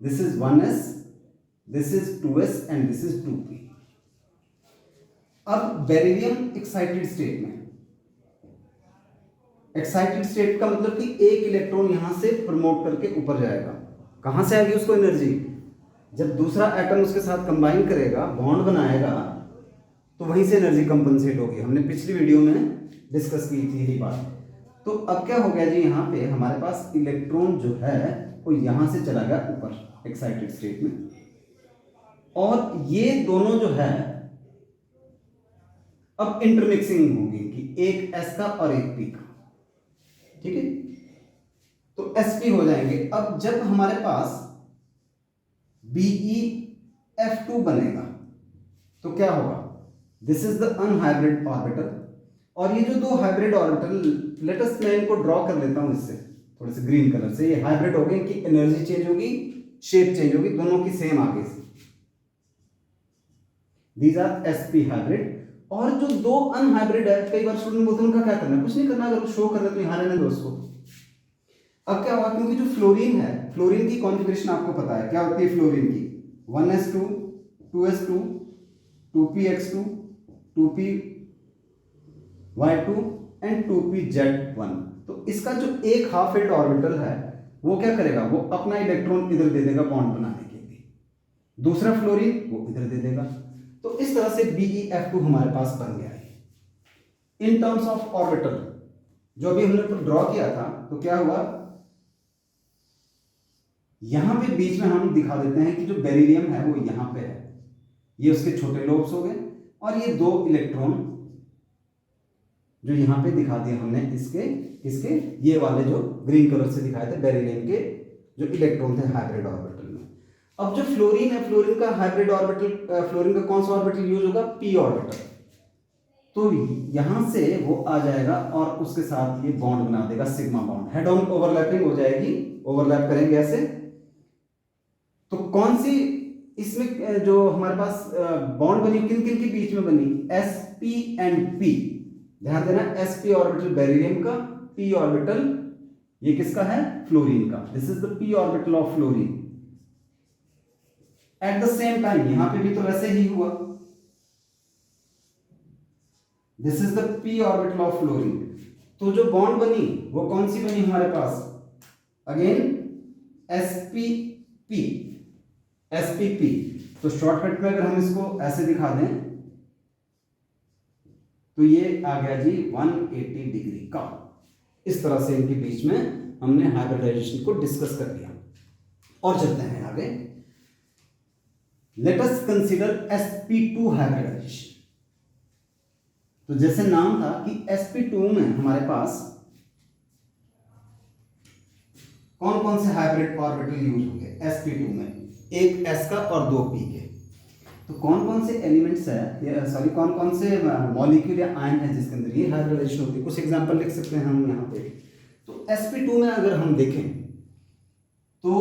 This is 1s, this is 2s and this is 2p। अब बेरिलियम एक्साइटेड स्टेट में, एक्साइटेड स्टेट का मतलब कि एक इलेक्ट्रॉन यहां से प्रमोट करके ऊपर जाएगा। कहां से आएगी उसको एनर्जी, जब दूसरा एटम उसके साथ कंबाइन करेगा, बॉन्ड बनाएगा, तो वहीं से एनर्जी कंपनसेट होगी। हमने पिछली वीडियो में डिस्कस की थी यही बात। तो अब क्या हो गया जी, यहाँ पे हमारे पास इलेक्ट्रॉन जो है वो यहां से चला गया ऊपर एक्साइटेड स्टेट में, और ये दोनों जो है अब इंटरमिक्सिंग होगी कि एक s का और एक p का, ठीक है। तो sp हो जाएंगे। अब जब हमारे पास BeF2 बनेगा तो क्या होगा, this is the unhybrid orbital, और ये जो दो हाइब्रिड ऑर्बिटल, लेट अस मैं इनको ड्रॉ कर लेता हूं इससे थोड़े से ग्रीन कलर से। ये हाइब्रिड हो गए, कि एनर्जी चेंज होगी, शेप चेंज होगी, दोनों की सेम आगे से। These are sp hybrid. और जो दो अनहाइब्रिड है, कई बार स्टूडेंट बोलते हैं उनका क्या करना है, कुछ नहीं करना, अगर शो करना तो यहाँ रहने दो उसको। अब क्या हुआ, क्योंकि जो फ्लोरीन है, फ्लोरीन की कॉन्फ़िगरेशन आपको पता है क्या होती है फ्लोरीन की, 1s2 2s2 2px2 2py2 and 2pz1। तो इसका जो एक हाफ फिल्ड ऑर्बिटल है वो क्या करेगा, वो अपना इलेक्ट्रॉन इधर दे देगा बॉन्ड बनाने के लिए, दूसरा फ्लोरीन वो इधर दे देगा। तो इस तरह से BeF2 हमारे पास बन गया है। इन टर्म्स ऑफ ऑर्बिटल जो अभी हमने ड्रॉ किया था, तो क्या हुआ, यहां पे बीच में हम दिखा देते हैं कि जो बेरिलियम है वो यहां पे है, ये उसके छोटे लोब्स हो गए, और ये दो इलेक्ट्रॉन जो यहाँ पे दिखा दिया हमने इसके ये वाले जो ग्रीन कलर से दिखाए थे बेरिलियम के जो इलेक्ट्रॉन थे हाइब्रिड ऑर्बिटल में। अब जो फ्लोरीन है, फ्लोरीन का हाइब्रिड ऑर्बिटल, फ्लोरीन का कौन सा ऑर्बिटल यूज होगा? P orbital. तो यहां से वो आ जाएगा और उसके साथ ये बॉन्ड बना देगा, sigma bond, head on overlapping हो जाएगी, ओवरलैप करेंगे ऐसे। तो कौन सी इसमें जो हमारे पास बॉन्ड बनी, किन किन के बीच में बनी? sp and p। ध्यान देना, sp ऑर्बिटल बेरिलियम का, p ऑर्बिटल ये किसका है? फ्लोरीन का। This is the p orbital of fluorine. At the same time यहां पे भी तो वैसे ही हुआ, this is the p orbital of fluorine. तो जो बॉन्ड बनी वो कौन सी बनी हमारे पास? Again spp, spp। तो शॉर्टकट में अगर हम इसको ऐसे दिखा दें तो ये आ गया जी 180 डिग्री का। इस तरह से इनके बीच में हमने हाइब्रिडाइजेशन को डिस्कस कर लिया। और चलते हैं आगे। Let us consider sp2 hybridization. तो जैसे नाम था कि sp2 में हमारे पास कौन कौन से हाइब्रिड ऑर्बिटल यूज होंगे? sp2 में एक s का और दो p के। तो कौन कौन से एलिमेंट्स है, सॉरी कौन कौन से मॉलिक्यूल या आयन है जिसके अंदर ये हाइब्रिडाइजेशन होती है? कुछ एग्जांपल लिख सकते हैं हम यहाँ पे। तो sp2 में अगर हम देखें तो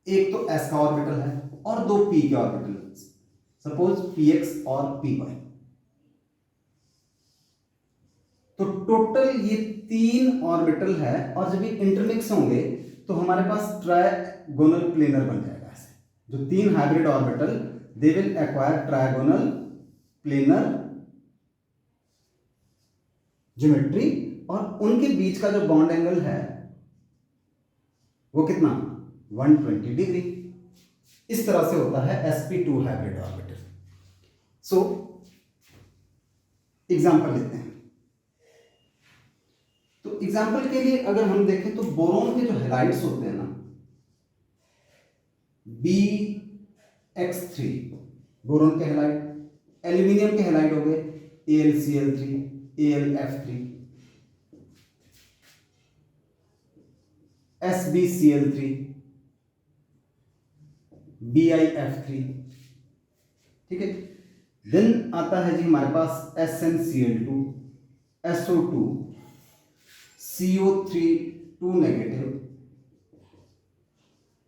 एक तो s का ऑर्बिटल है और दो p के ऑर्बिटल, सपोज px और py। तो टोटल ये 3 ऑर्बिटल है और जब ये इंटरमिक्स होंगे तो हमारे पास ट्रायगोनल प्लेनर बन जाएगा। ऐसे जो 3 hybrid orbital they will acquire trigonal planar geometry, और उनके बीच का जो बॉन्ड एंगल है वो कितना? 120 डिग्री। इस तरह से होता है sp2 hybrid orbital. So example लेते हैं। तो एग्जांपल के लिए अगर हम देखें तो बोरोन के जो हैलाइड्स होते हैं ना, BX3 बोरोन के हैलाइड, एल्यूमिनियम के हैलाइड हो गए AlCl3, AlF3, SbCl3, BiF3। ठीक है। देन आता है जी हमारे पास SnCl2, SO2, CO3 2 negative,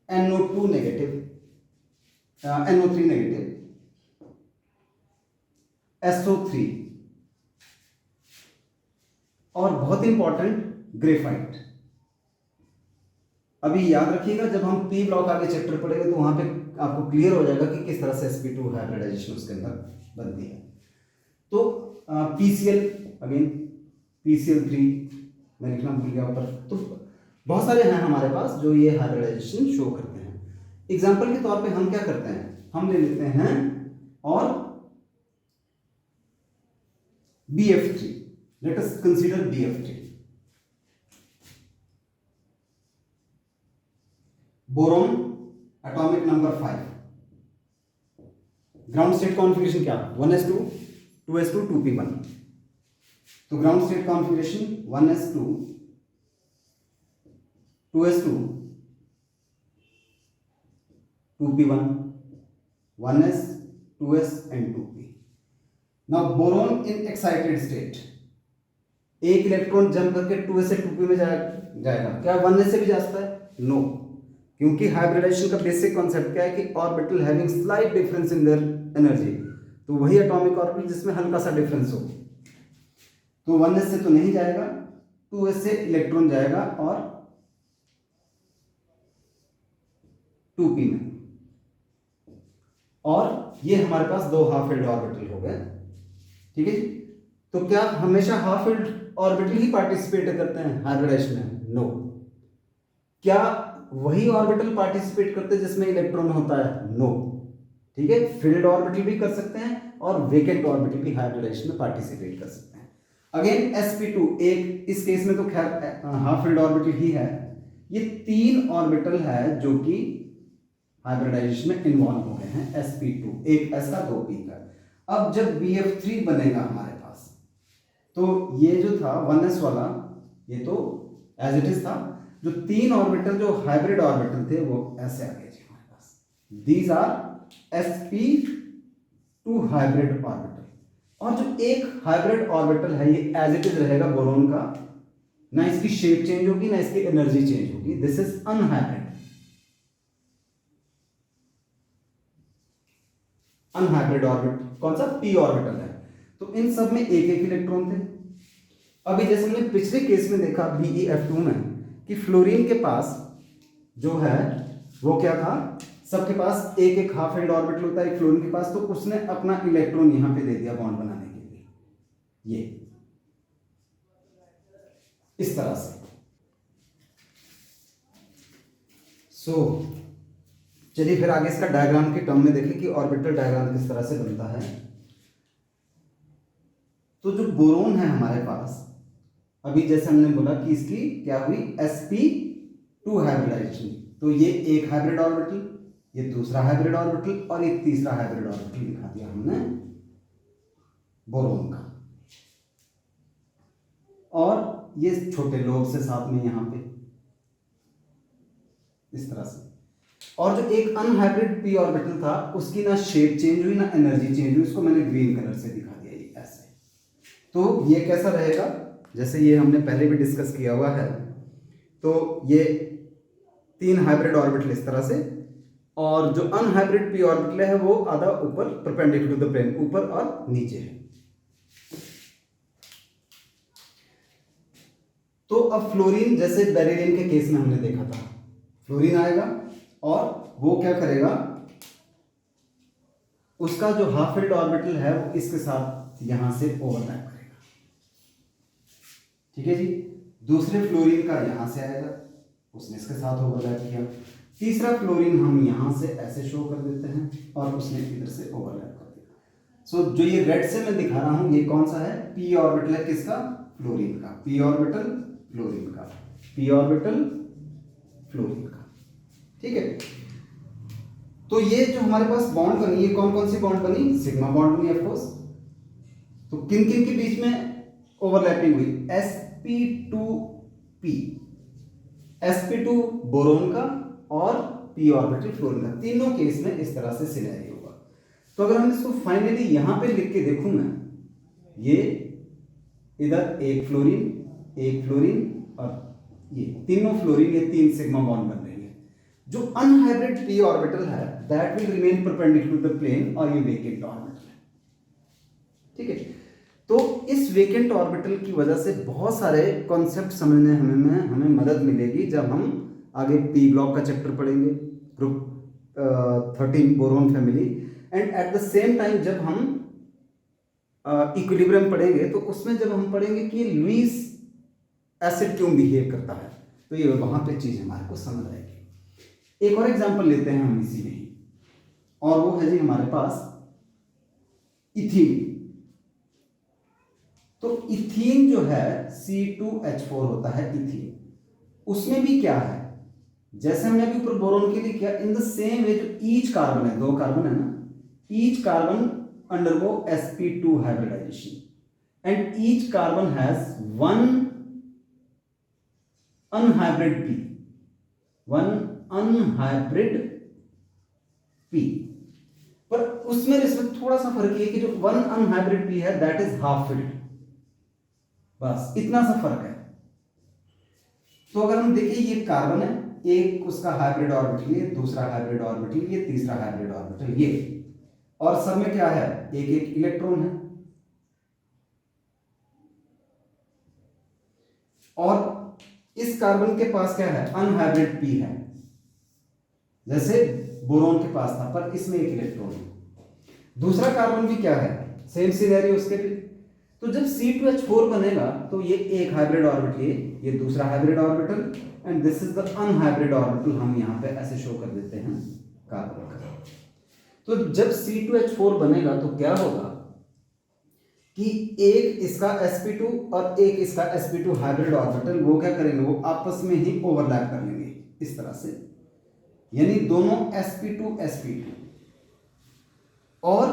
NO2 negative, NO3 negative, SO3, और बहुत इंपॉर्टेंट ग्रेफाइट। अभी याद रखिएगा जब हम पी ब्लॉक आगे चैप्टर पढ़ेंगे तो वहां पे आपको क्लियर हो जाएगा कि किस तरह से sp2 हाइब्रिडाइजेशन उसके अंदर बनती है। तो PCl, अगेन PCl3 मैं लिखना भूल गया ऊपर। तो बहुत सारे हैं हमारे पास जो ये हाइब्रिडाइजेशन शो करते हैं। एग्जाम्पल के तौर पे हम क्या करते हैं, हम ले लेते हैं और BF3। Late us consider BF3। Boron atomic number 5, ground state configuration क्या? 1s2 2s2 2p1। तो ground state configuration 1s2 2s2 2p1, 1s 2s and 2p। Now boron in excited state, एक इलेक्ट्रॉन जंप करके 2s से 2p में जाएगा। क्या 1s से भी जा सकता है? नो, क्योंकि हाइब्रिडाइजेशन का बेसिक कॉन्सेप्ट क्या है कि orbital having slight difference in their energy. तो वही एटॉमिक ऑर्बिटल जिसमें हल्का सा डिफरेंस हो। तो 1s से तो नहीं जाएगा, 2s से इलेक्ट्रॉन जाएगा और 2p में, और ये हमारे पास 2 हाफ फिल्ड ऑर्बिटल हो गए। ठीक है। तो क्या हमेशा हाफ फिल्ड ऑर्बिटल ही पार्टिसिपेट करते हैं हाइब्रिडाइजेशन में? नो। क्या वही ऑर्बिटल पार्टिसिपेट करते हैं जिसमें इलेक्ट्रॉन होता है? नो। ठीक है। फील्ड ऑर्बिटल भी कर सकते हैं और वेकेंट ऑर्बिटल भी हाइब्रिडाइजेशन में पार्टिसिपेट कर सकते हैं। अगेन sp2 एक, इस केस में तो खैर हाफ फील्ड ऑर्बिटल ही है। ये 3 ऑर्बिटल है जो कि हाइब्रिडाइजेशन में इन्वॉल्व हो गए हैं। sp2 एक s का 2p का। अब जब BF3 बनेगा हमारे पास, तो ये जो था 1s वाला, ये तो एज इट इज था। जो 3 ऑर्बिटल जो हाइब्रिड ऑर्बिटल थे वो ऐसे आ गए जी हमारे पास। These are sp2 hybrid orbital. और जो एक हाइब्रिड ऑर्बिटल है ये एज इट इज रहेगा बोरोन का, ना इसकी शेप चेंज होगी ना इसकी एनर्जी चेंज होगी। This is unhybrid. Unhybrid orbit कौन सा? p ऑर्बिटल है। तो इन सब में एक एक इलेक्ट्रॉन थे। अभी जैसे हमने पिछले केस में देखा BeF2 में कि फ्लोरीन के पास जो है वो क्या था, सबके पास एक एक हाफ एल्ड ऑर्बिटल होता है एक फ्लोरीन के पास, तो उसने अपना इलेक्ट्रॉन यहां पे दे दिया बॉन्ड बनाने के लिए, ये इस तरह से। चलिए फिर आगे इसका डायग्राम के टर्म में देखें कि ऑर्बिटल डायग्राम किस तरह से बनता है। तो जो बोरोन है हमारे पास, अभी जैसे हमने बोला कि इसकी क्या हुई, sp2 हाइब्रिडाइजेशन। तो ये एक हाइब्रिड ऑर्बिटल, ये दूसरा हाइब्रिड ऑर्बिटल और ये तीसरा हाइब्रिड ऑर्बिटल दिखा दिया हमने बोरोन का। और ये छोटे लोब से साथ में यहां पे इस तरह से। और जो एक अनहाइब्रिड p ऑर्बिटल था उसकी ना शेप चेंज हुई ना एनर्जी चेंज हुई, उसको मैंने ग्रीन कलर से दिखा दिया ये ऐसे। तो ये कैसा रहेगा, जैसे ये हमने पहले भी डिस्कस किया हुआ है। तो ये 3 हाइब्रिड ऑर्बिटल इस तरह से, और जो अनहाइब्रिड p ऑर्बिटल है वो आधा ऊपर परपेंडिकुलर टू द प्लेन, ऊपर और नीचे है। तो अब फ्लोरीन, जैसे बेरिलियम के केस में हमने देखा था, फ्लोरीन आएगा और वो क्या करेगा, उसका जो हाफ फील्ड ऑर्बिटल है वो इसके साथ यहां से ओवरलैप करेगा। ठीक है जी। दूसरे फ्लोरीन का यहां से आएगा, उसने इसके साथ ओवरलैप किया। तीसरा फ्लोरीन हम यहां से ऐसे शो कर देते हैं और उसने इधर से ओवरलैप कर दिया। जो ये रेड से मैं दिखा रहा हूं ये कौन सा है, p ऑर्बिटल है किसका, फ्लोरीन का। p ऑर्बिटल फ्लोरीन का, p ऑर्बिटल फ्लोरीन का। ठीक है। तो ये जो हमारे पास बॉन्ड बनी, ये कौन कौन सी बॉन्ड बनी, सिग्मा बॉन्ड बनी ऑफ कोर्स। तो किन किन के बीच में ओवरलैपिंग हुई, sp2p, sp2 बोरोन का और p ऑर्बिटल फ्लोरीन का। तीनों केस में इस तरह से सिनेरियो होगा। तो अगर हम इसको फाइनली यहां पे लिख के देखूं मैं, ये इधर एक फ्लोरीन और ये तीनों फ्लोरीन, ये 3 सिग्मा बॉन्ड बन रही है। जो अनहाइब्रिड p ऑर्बिटल है that will remain perpendicular to the plane और ये वेकेंट ऑर्बिटल है। ठीक है। तो इस वेकेंट ऑर्बिटल की वजह से बहुत सारे कॉन्सेप्ट समझने हमें मदद मिलेगी जब हम आगे p ब्लॉक का चैप्टर पढ़ेंगे, group 13 boron family. And eight the same time जब हम इक्विलिब्रियम पढ़ेंगे तो उसमें जब हम पढ़ेंगे कि लुईस एसिड क्यों बिहेव करता है, तो ये वहां पे चीज हमारे को समझ आएगी। एक और एग्जांपल लेते हैं हम इसी में ही, और वो है जी हमारे पास इथीन। तो इथीन जो है C2H4 होता है इथीन। उसमें भी क्या है, जैसे हमने अभी ऊपर बोरोन के लिए किया, इन द सेम वे जो ईच कार्बन है, 2 कार्बन है ना, each carbon undergo sp2 hybridization and each carbon has one unhybrid p। पर उसमें इसमें थोड़ा सा फर्क ये कि जो 1 अनहाइब्रिड p है दैट इज हाफ फिल्ड, बस इतना सा फर्क है। तो अगर हम देखिए ये कार्बन है, एक उसका हाइब्रिड ऑर्बिटल, ये दूसरा हाइब्रिड ऑर्बिटल, ये तीसरा हाइब्रिड ऑर्बिटल, ये, और सब में क्या है, एक एक इलेक्ट्रॉन है। और इस कार्बन के पास क्या है, अनहाइब्रिड p है, जैसे बोरोन के पास था, पर इसमें एक इलेक्ट्रॉन है। दूसरा कार्बन भी क्या है, सेम सिनेरियो उसके भी। तो जब C2H4 बनेगा तो ये एक हाइब्रिड ऑर्बिटल, ये दूसरा hybrid orbital, and this is the unhybrid orbital. हम यहां पे ऐसे शो कर देते हैं कार्बन का। तो जब C2H4 बनेगा तो क्या होगा कि एक इसका sp2 और एक इसका sp2 हाइब्रिड ऑर्बिटल, वो क्या करेंगे, वो आपस में ही ओवरलैप कर लेंगे इस तरह से, यानी दोनों sp2 और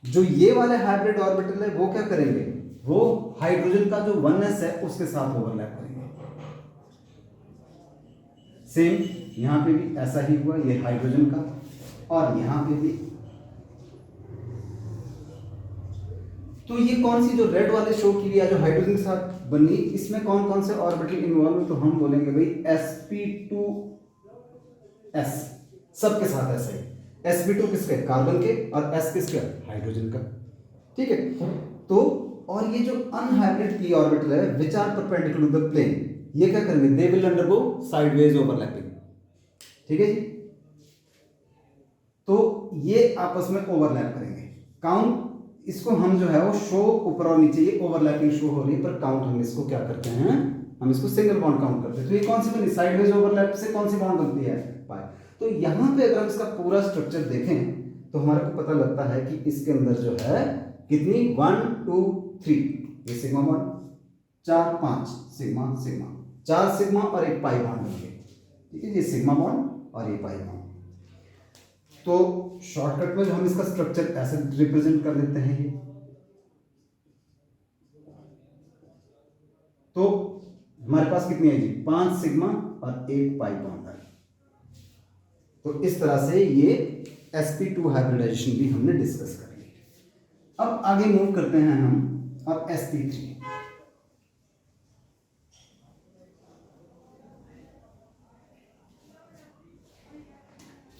जो ये वाले हाइब्रिड ऑर्बिटल है वो क्या करेंगे, वो हाइड्रोजन का जो 1s है उसके साथ ओवरलैप करेंगे। सेम यहां पे भी ऐसा ही हुआ, ये हाइड्रोजन का, और यहां पे भी। तो ये कौन सी जो रेड वाले शो की जो हाइड्रोजन के साथ बनी, इसमें कौन कौन से ऑर्बिटल इन्वॉल्व है, तो हम बोलेंगे भाई sp2s, सबके साथ ऐसा ही। sp2 किसके, कार्बन के, और s किसके, हाइड्रोजन का। ठीक है, तो और ये जो अनहाइब्रिड p ऑर्बिटल है which are perpendicular to the plane, ये क्या करेंगे, they will undergo sideways overlapping. ठीक है जी, तो ये आपस में ओवरलैप करेंगे। काउंट इसको हम जो है वो शो ऊपर और नीचे, ये ओवरलैपिंग शो हो रही है, पर काउंट हम इसको क्या करते हैं, हम इसको सिंगल बॉन्ड काउंट करते हैं। तो ये कौन सी बनी, साइडवेज ओवरलैप से कौन सी बॉन्ड बनती है, पाई। तो यहां पे अगर हम इसका पूरा स्ट्रक्चर देखें तो हमारे को पता लगता है कि इसके अंदर जो है कितनी, 1 2 3, ये sigma bond, 4 5 sigma sigma, 4 sigma और एक पाई बॉन्ड बन गए। ठीक है, ये सिग्मा बॉन्ड और ये पाई बॉन्ड। तो शॉर्टकट में जो हम इसका स्ट्रक्चर ऐसे रिप्रेजेंट कर देते हैं, ये तो हमारे पास कितनी आएगी, 5 सिग्मा और एक पाई बॉन्ड है। तो इस तरह से ये sp2 हाइब्रिडाइजेशन भी हमने डिस्कस कर ली। अब आगे मूव करते हैं हम, अब sp3।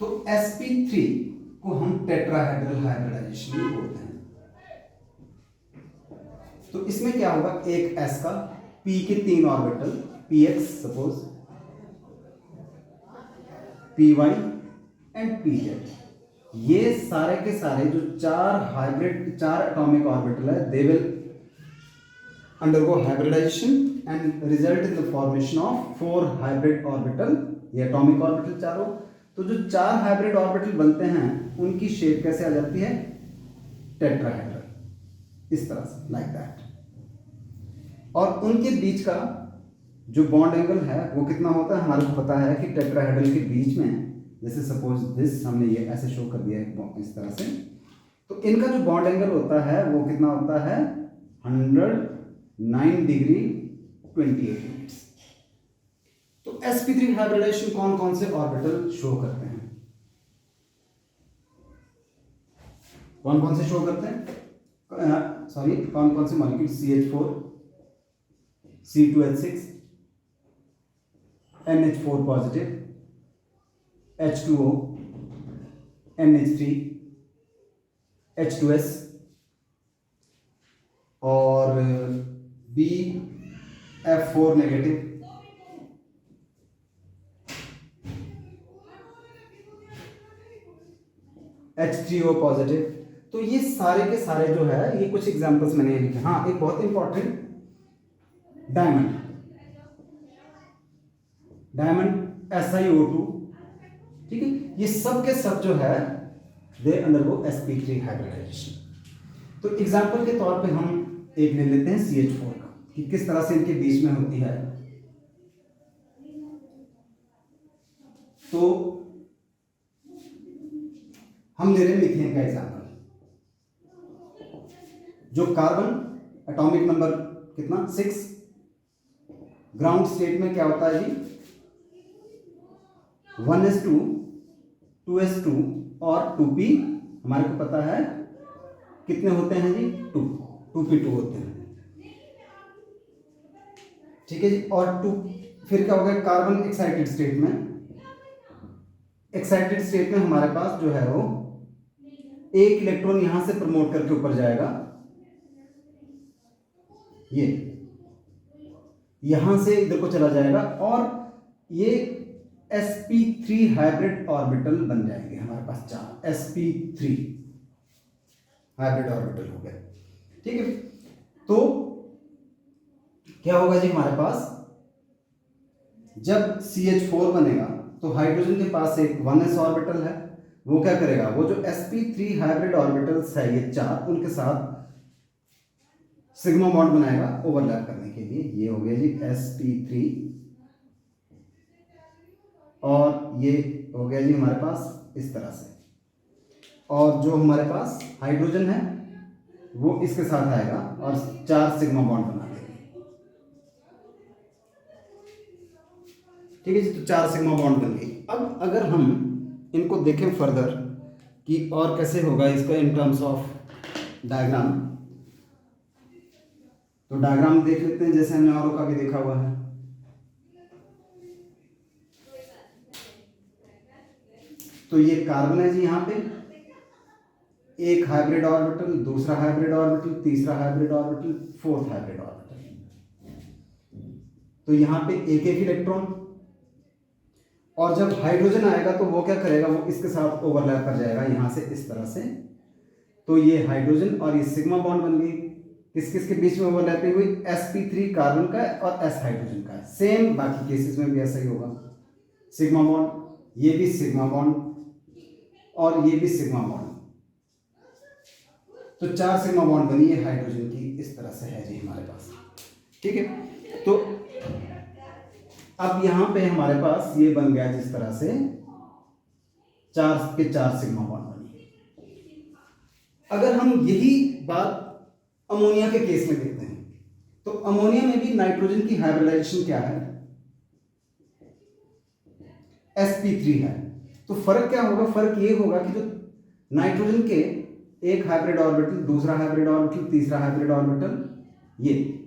तो sp3 को हम टेट्राहेड्रल हाइब्रिडाइजेशन भी बोलते हैं। तो इसमें क्या होगा, एक s का p के 3 orbital, px suppose, py and pz, ये सारे के सारे जो 4 एटॉमिक ऑर्बिटल है, दे will undergo hybridization and result in the formation of 4 hybrid orbital, ये एटॉमिक ऑर्बिटल चारों। तो जो 4 हाइब्रिड ऑर्बिटल बनते हैं उनकी शेप कैसे आ जाती है, टेट्राहेड्रल, इस तरह से, लाइक दैट। और उनके बीच का जो बॉन्ड एंगल है वो कितना होता है, हमारे को पता है कि टेट्राहेड्रल के बीच में, जैसे सपोज दिस, हमने ये ऐसे शो कर दिया है इस तरह से, तो इनका जो बॉन्ड एंगल होता है वो कितना होता है, 109 डिग्री 28 मिनट्स। तो sp3 हाइब्रिडाइजेशन कौन कौन से ऑर्बिटल शो करते हैं, कौन कौन से शो करते हैं, सॉरी कौन कौन से molecule, CH4, C2H6, NH4 positive, H2O, NH3, H2S और BF4 नेगेटिव, H3O पॉजिटिव। तो ये सारे के सारे जो है, ये कुछ एग्जांपल्स मैंने लिखे। हाँ, एक बहुत इंपॉर्टेंट, डायमंड, डायमंड SiO2, ठीक है, ये सब के सब जो है दे अंडरगो sp3 हाइब्रिडाइजेशन। तो एग्जांपल के तौर पे हम एक ले लेते हैं CH4 का, कि किस तरह से इनके बीच में होती है। तो हम ले रहे हैं मीथेन का एग्जांपल। जो कार्बन एटॉमिक नंबर कितना, 6, ग्राउंड स्टेट में क्या होता है जी, 1s2, 2s2 और 2p, हमारे को पता है कितने होते हैं जी, 2p2 होते हैं। ठीक है जी, और 2 फिर क्या हो गया, कार्बन एक्साइटेड स्टेट में, एक्साइटेड स्टेट में हमारे पास जो है वो एक इलेक्ट्रॉन यहां से प्रमोट करके ऊपर जाएगा, ये यहां से इधर को चला जाएगा, और ये sp3 हाइब्रिड ऑर्बिटल बन जाएंगे हमारे पास 4 sp3 हाइब्रिड ऑर्बिटल हो गए। ठीक है, तो क्या होगा जी, हमारे पास जब CH4 बनेगा तो हाइड्रोजन के पास एक 1s ऑर्बिटल है, वो क्या करेगा, वो जो sp3 हाइब्रिड ऑर्बिटल्स है ये 4, उनके साथ सिग्मा बॉन्ड बनाएगा ओवरलैप करने के लिए। ये हो गया जी sp3, और ये हो गया जी हमारे पास इस तरह से। और जो हमारे पास हाइड्रोजन है वो इसके साथ आएगा और 4 सिग्मा बॉन्ड बना देगा। ठीक है जी, तो 4 सिग्मा बॉन्ड बन गई। अब अगर हम इनको देखें फर्दर कि और कैसे होगा इसका इन टर्म्स ऑफ डायग्राम, तो डायग्राम देख लेते हैं जैसे हमने औरों का भी देखा हुआ है। तो ये कार्बन है जी, यहाँ पे एक हाइब्रिड ऑर्बिटल, दूसरा हाइब्रिड ऑर्बिटल, तीसरा hybrid orbital, fourth hybrid orbital. तो यहाँ पे एक एक इलेक्ट्रॉन, और जब हाइड्रोजन आएगा तो वो क्या करेगा, वो इसके साथ ओवरलैप कर जाएगा यहाँ से इस तरह से। तो ये हाइड्रोजन और ये सिग्मा बॉन्ड बन गई। किस किस के बीच में ओवरलैपिंग हुई, sp3 कार्बन का है और s हाइड्रोजन का है। सेम बाकी केसेस में भी ऐसा ही होगा। सिग्मा बॉन्ड, ये भी सिग्मा बॉन्ड और ये भी सिग्मा बॉन्ड। तो 4 सिग्मा बॉन्ड बनी है हाइड्रोजन की, इस तरह से है जी हमारे पास। ठीक है, तो अब यहां पे हमारे पास ये बन गया जिस तरह से 4 के 4 सिग्मा बॉन्ड बनी। अगर हम यही बात अमोनिया के केस में देखते हैं, तो अमोनिया में भी नाइट्रोजन की हाइब्रिडाइजेशन क्या है, sp3 है। तो फर्क क्या होगा, फर्क ये होगा कि जो नाइट्रोजन के एक हाइब्रिड ऑर्बिटल, दूसरा हाइब्रिड ऑर्बिटल, तीसरा हाइब्रिड ऑर्बिटल, ये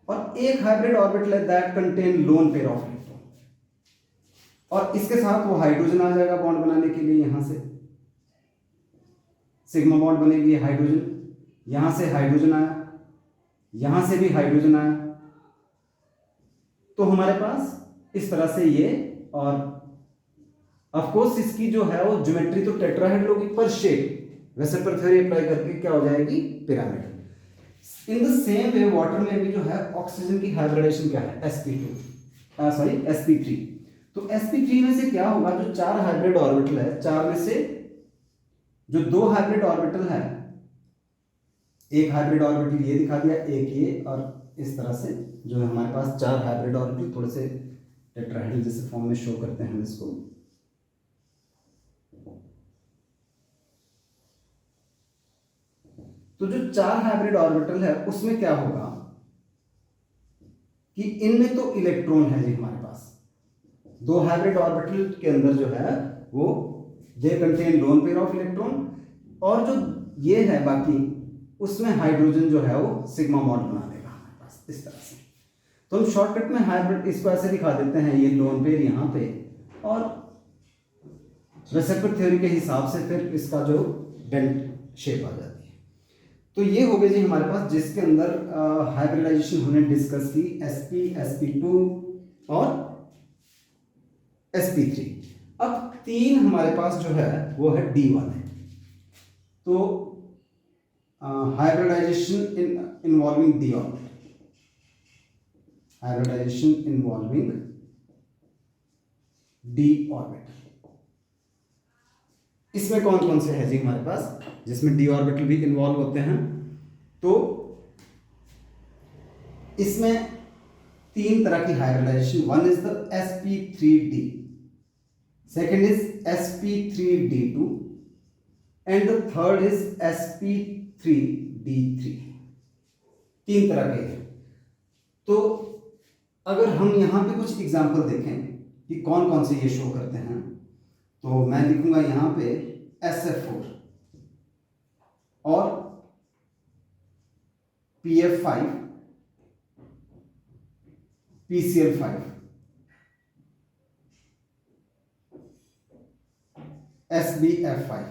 और एक हाइब्रिड ऑर्बिटल है that contain lone pair of electron, और इसके साथ वो हाइड्रोजन आ जाएगा बॉन्ड बनाने के लिए। यहां से सिग्मा बॉन्ड बनेगी, हाइड्रोजन, यहां से हाइड्रोजन आया, यहां से भी हाइड्रोजन आया, तो हमारे पास इस तरह से ये। और ऑफ कोर्स इसकी जो है वो ज्योमेट्री तो टेट्राहेड्रल होगी, पर शेप वेसेपर थ्योरी अप्लाई करके क्या हो जाएगी, pyramid. In the same way water में भी जो है ऑक्सीजन की हाइब्रिडाइजेशन क्या है, sp3। तो sp3 में से क्या होगा, जो 4 हाइब्रिड ऑर्बिटल है, 4 में से जो 2 हाइब्रिड ऑर्बिटल है, एक हाइब्रिड ऑर्बिटल ये दिखा दिया, एक ये, और इस तरह से जो है हमारे पास 4 हाइब्रिड ऑर्बिटल थोड़े से टेट्राहेड्रल जैसे फॉर्म में शो करते हैं हम इसको। तो जो 4 हाइब्रिड ऑर्बिटल है उसमें क्या होगा कि इनमें तो इलेक्ट्रॉन है जी हमारे पास, 2 हाइब्रिड ऑर्बिटल के अंदर जो है वो they contain lone pair of electron, और जो ये है बाकी उसमें हाइड्रोजन जो है वो सिग्मा बॉन्ड बना देगा हमारे पास इस तरह से। तो हम शॉर्टकट में हाइब्रिड इसको ऐसे दिखा देते हैं, ये लोन पेयर यहाँ पे, और रेसिप्रोकल थ्योरी के हिसाब से फिर इसका जो बेल्ट शेप आ जाती है। तो ये हो गए जी हमारे पास जिसके अंदर हाइब्रिडाइजेशन हमने डिस्कस की, sp, sp2 और sp3। अब 3 हमारे पास जो है वो है d1 है। तो hybridization involving d orbit, hybridization involving d orbit, इसमें कौन कौन से है जी हमारे पास जिसमें d ऑर्बिटल भी इन्वॉल्व होते हैं। तो इसमें 3 तरह की hybridization, one is the sp3d, second is sp3d2 and the third is sp3d3। 3 तरह के हैं। तो अगर हम यहां पे कुछ एग्जांपल देखें कि कौन कौन से ये शो करते हैं, तो मैं लिखूंगा यहां पे SF4 और PF5, PCl5, SbF5।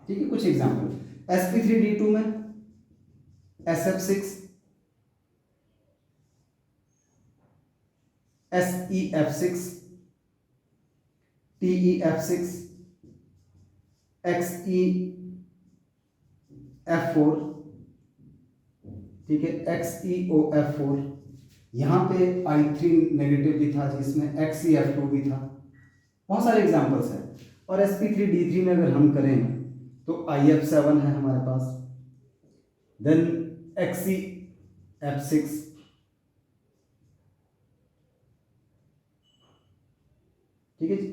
ठीक है, कुछ एग्जांपल, sp3d2 में SF6, SeF6, TeF6, XeF4, ठीक है, XeOF4, यहाँ पे I3 नेगेटिव भी था जिसमें XeF2 भी था। बहुत सारे एग्जांपल्स हैं। और sp3d3 में अगर हम करें तो IF7 है हमारे पास, देन XeF6, ठीक है जी,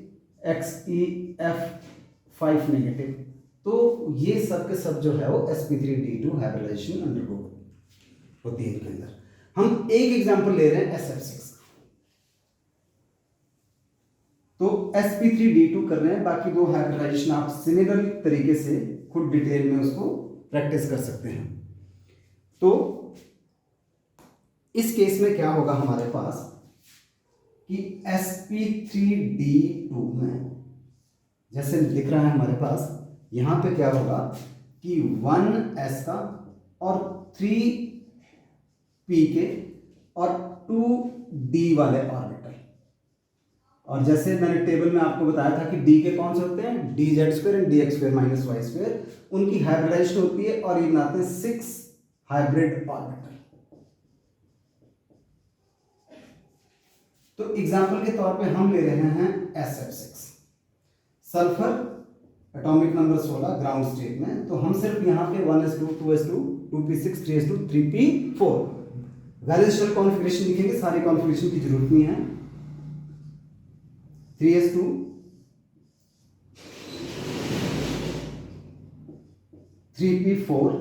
XeF5 नेगेटिव, तो ये सब के सब जो है वो sp3d2 हाइब्रिडाइजेशन अंडरगो होती है इनके अंदर। हम एक एग्जांपल ले रहे हैं sf6 का, तो sp3d2 कर रहे हैं, बाकी दो हाइब्रिडाइजेशन आप सिमिलर तरीके से खुद डिटेल में उसको प्रैक्टिस कर सकते हैं। तो इस केस में क्या होगा हमारे पास कि sp3d2 में जैसे लिख रहा है हमारे पास, यहां पे क्या होगा कि 1s का और 3p के और 2d वाले ऑर्बिटल, और जैसे मैंने टेबल में आपको बताया था कि d के कौन से होते हैं, dz² and dx² minus y², उनकी हाइब्रिडाइजेशन होती है और ये बनाते हैं 6 हाइब्रिड ऑर्बिटल। तो एग्जाम्पल के तौर पे हम ले रहे हैं sf6, sulphur atomic number 16 ground state में, तो हम सिर्फ यहाँ पे 1s2 2s2 2p6 3s2 3p4 वैलेंशियल configuration लिखेंगे, सारी कॉन्फ़िगरेशन की जरूरत नहीं है। 3s2 3p4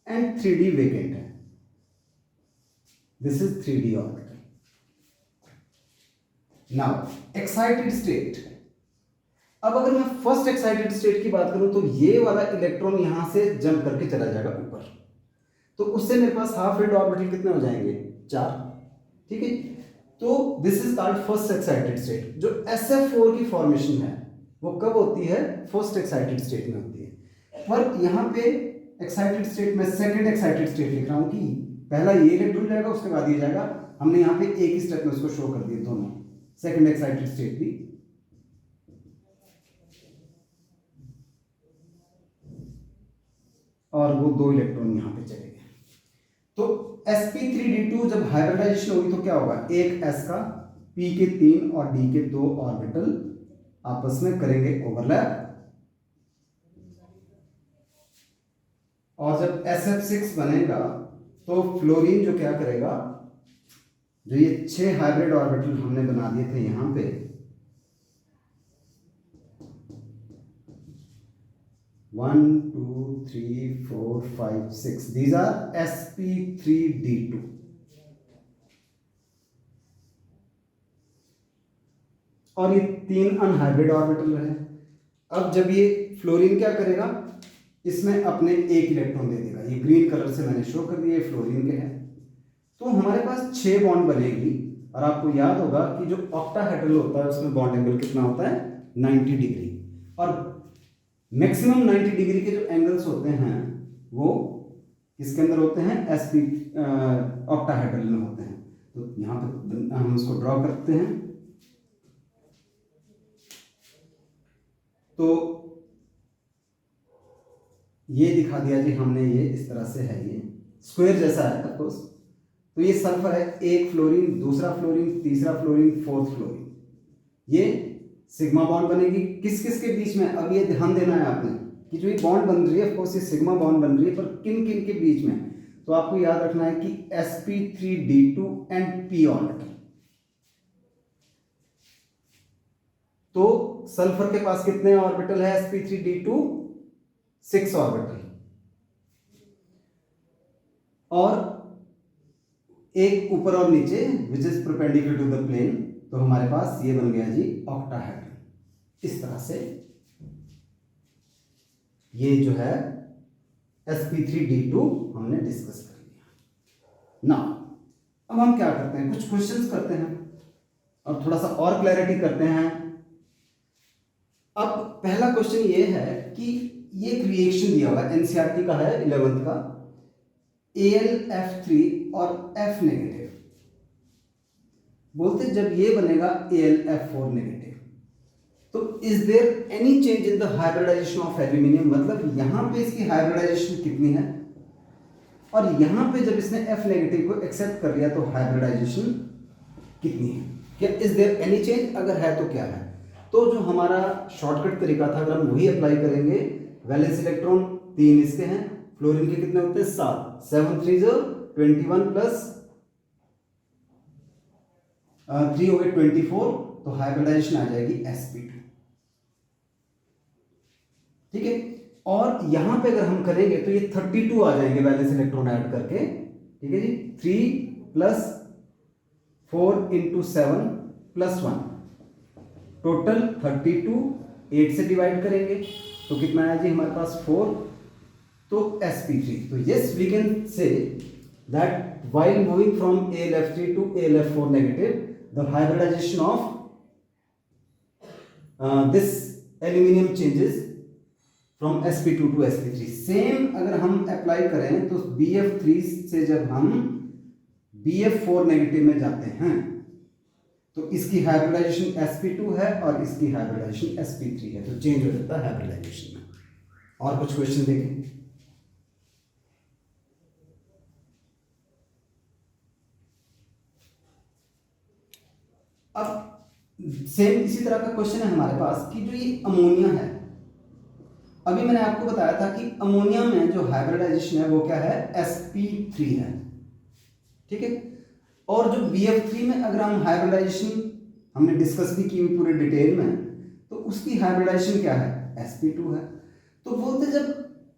and 3d vacant है, this is 3d orbital. Now excited state, अब अगर मैं फर्स्ट एक्साइटेड स्टेट की बात करूं तो ये वाला इलेक्ट्रॉन यहां से जंप करके चला जाएगा ऊपर, तो उससे मेरे पास हाफ फिल्ड ऑर्बिटल कितने हो जाएंगे, 4, ठीक है। तो this is called first excited state. जो SF4 की फॉर्मेशन है वो कब होती है, फर्स्ट एक्साइटेड स्टेट में होती है। पर यहाँ पे एक्साइटेड स्टेट में सेकंड एक्साइटेड स्टेट लिख रहा हूं कि पहला ये इलेक्ट्रॉन जाएगा उसके बाद ये जाएगा, हमने यहाँ पे एक ही स्टेप में उसको शो कर दिए दोनों, सेकंड एक्साइटेड स्टेट भी। और वो 2 इलेक्ट्रॉन यहां पे चले गए। तो sp3d2 जब हाइब्रिडाइजेशन होगी तो क्या होगा, एक s का p के 3 और d के 2 ऑर्बिटल आपस में करेंगे ओवरलैप, और जब sf6 बनेगा तो फ्लोरीन जो क्या करेगा, जो ये 6 हाइब्रिड ऑर्बिटल हमने बना दिए थे यहां पे, 1 2 3 4 5 6, these are sp3d2। और ये 3 अनहाइब्रिड ऑर्बिटल रहे। अब जब ये फ्लोरीन क्या करेगा, इसमें अपने एक इलेक्ट्रॉन दे देगा, ये ग्रीन कलर से मैंने शो कर दिया, ये फ्लोरीन के है। तो हमारे पास 6 बॉन्ड बनेगी, और आपको याद होगा कि जो ऑक्टाहेड्रल होता है उसमें बॉन्ड एंगल कितना होता है, 90 डिग्री, और मैक्सिमम 90 डिग्री के जो एंगल्स होते हैं वो किसके अंदर होते हैं, sp ऑक्टाहेड्रल में होते हैं। तो यहाँ पे हम उसको ड्रॉ करते हैं, तो ये दिखा दिया जी हमने, ये इस तरह से है, ये स्क्वायर जैसा है ऑफ कोर्स। तो ये सल्फर है, एक फ्लोरीन, दूसरा फ्लोरीन, तीसरा फ्लोरीन, फोर्थ फ्लोरीन, ये सिग्मा बॉन्ड बनेगी किस किस के बीच में। अब ये ध्यान देना है आपने कि जो ये बॉन्ड बन रही है ऑफ कोर्स ये सिग्मा बॉन्ड बन रही है, पर किन किन के बीच में, तो आपको याद रखना है कि sp3d2 एंड p ऑर्बिटल। तो सल्फर के पास कितने ऑर्बिटल है sp3d2, 6 ऑर्बिटल, और एक ऊपर और नीचे which is perpendicular to the plane, तो हमारे पास ये बन गया जी ऑक्टाहेड्रल। इस तरह से ये जो है sp3d2 हमने डिस्कस कर लिया। नाउ अब हम क्या करते हैं, कुछ क्वेश्चंस करते हैं और थोड़ा सा और क्लैरिटी करते हैं। अब पहला क्वेश्चन ये है कि ये एक रिएक्शन दिया हुआ है, एनसीईआरटी का है 11th का, AlF3 और F नेगेटिव, बोलते जब ये बनेगा AlF4 नेगेटिव, तो is there any change in the hybridization of aluminium, मतलब यहां पे इसकी हाइब्रिडाइजेशन कितनी है, और यहां पे जब इसने F नेगेटिव को एक्सेप्ट कर लिया तो हाइब्रिडाइजेशन कितनी है, क्या इज देयर एनी चेंज, अगर है तो क्या है। तो जो हमारा शॉर्टकट तरीका था अगर हम वही अप्लाई करेंगे, वैलेंस इलेक्ट्रॉन 3 इसके हैं, फ्लोरीन के कितने होते हैं 7, 7 3 21 प्लस 3 हो गए 24, तो हाइब्रिडाइजेशन आ जाएगी sp2, ठीक है। और यहां पे अगर हम करेंगे तो ये 32 आ जाएंगे वैलेंस इलेक्ट्रॉन ऐड करके, ठीक है जी। 3 + 4 × 7 + 1 टोटल 32, 8 से डिवाइड करेंगे तो कितना आया जी हमारे पास 4, तो sp3। तो yes we can say that while moving from AlF3 to AlF4 negative the hybridization of this aluminium changes from sp2 to sp3। Same अगर हम अप्लाई करें तो BF3 से जब हम BF4 नेगेटिव में जाते हैं तो इसकी हाइब्रिडाइजेशन sp2 है और इसकी हाइब्रिडाइजेशन sp3 है, तो चेंज हो जाता है हाइब्रिडाइजेशन में। और कुछ क्वेश्चन देखें। अब सेम इसी तरह का क्वेश्चन है हमारे पास कि जो ये अमोनिया है, अभी मैंने आपको बताया था कि अमोनिया में जो हाइब्रिडाइजेशन है वो क्या है, sp3 है, ठीक है। और जो BF3 में अगर हम हाइब्रिडाइजेशन हमने डिस्कस भी की पूरे डिटेल में, तो उसकी हाइब्रिडाइजेशन क्या है, sp2 है। तो बोलते जब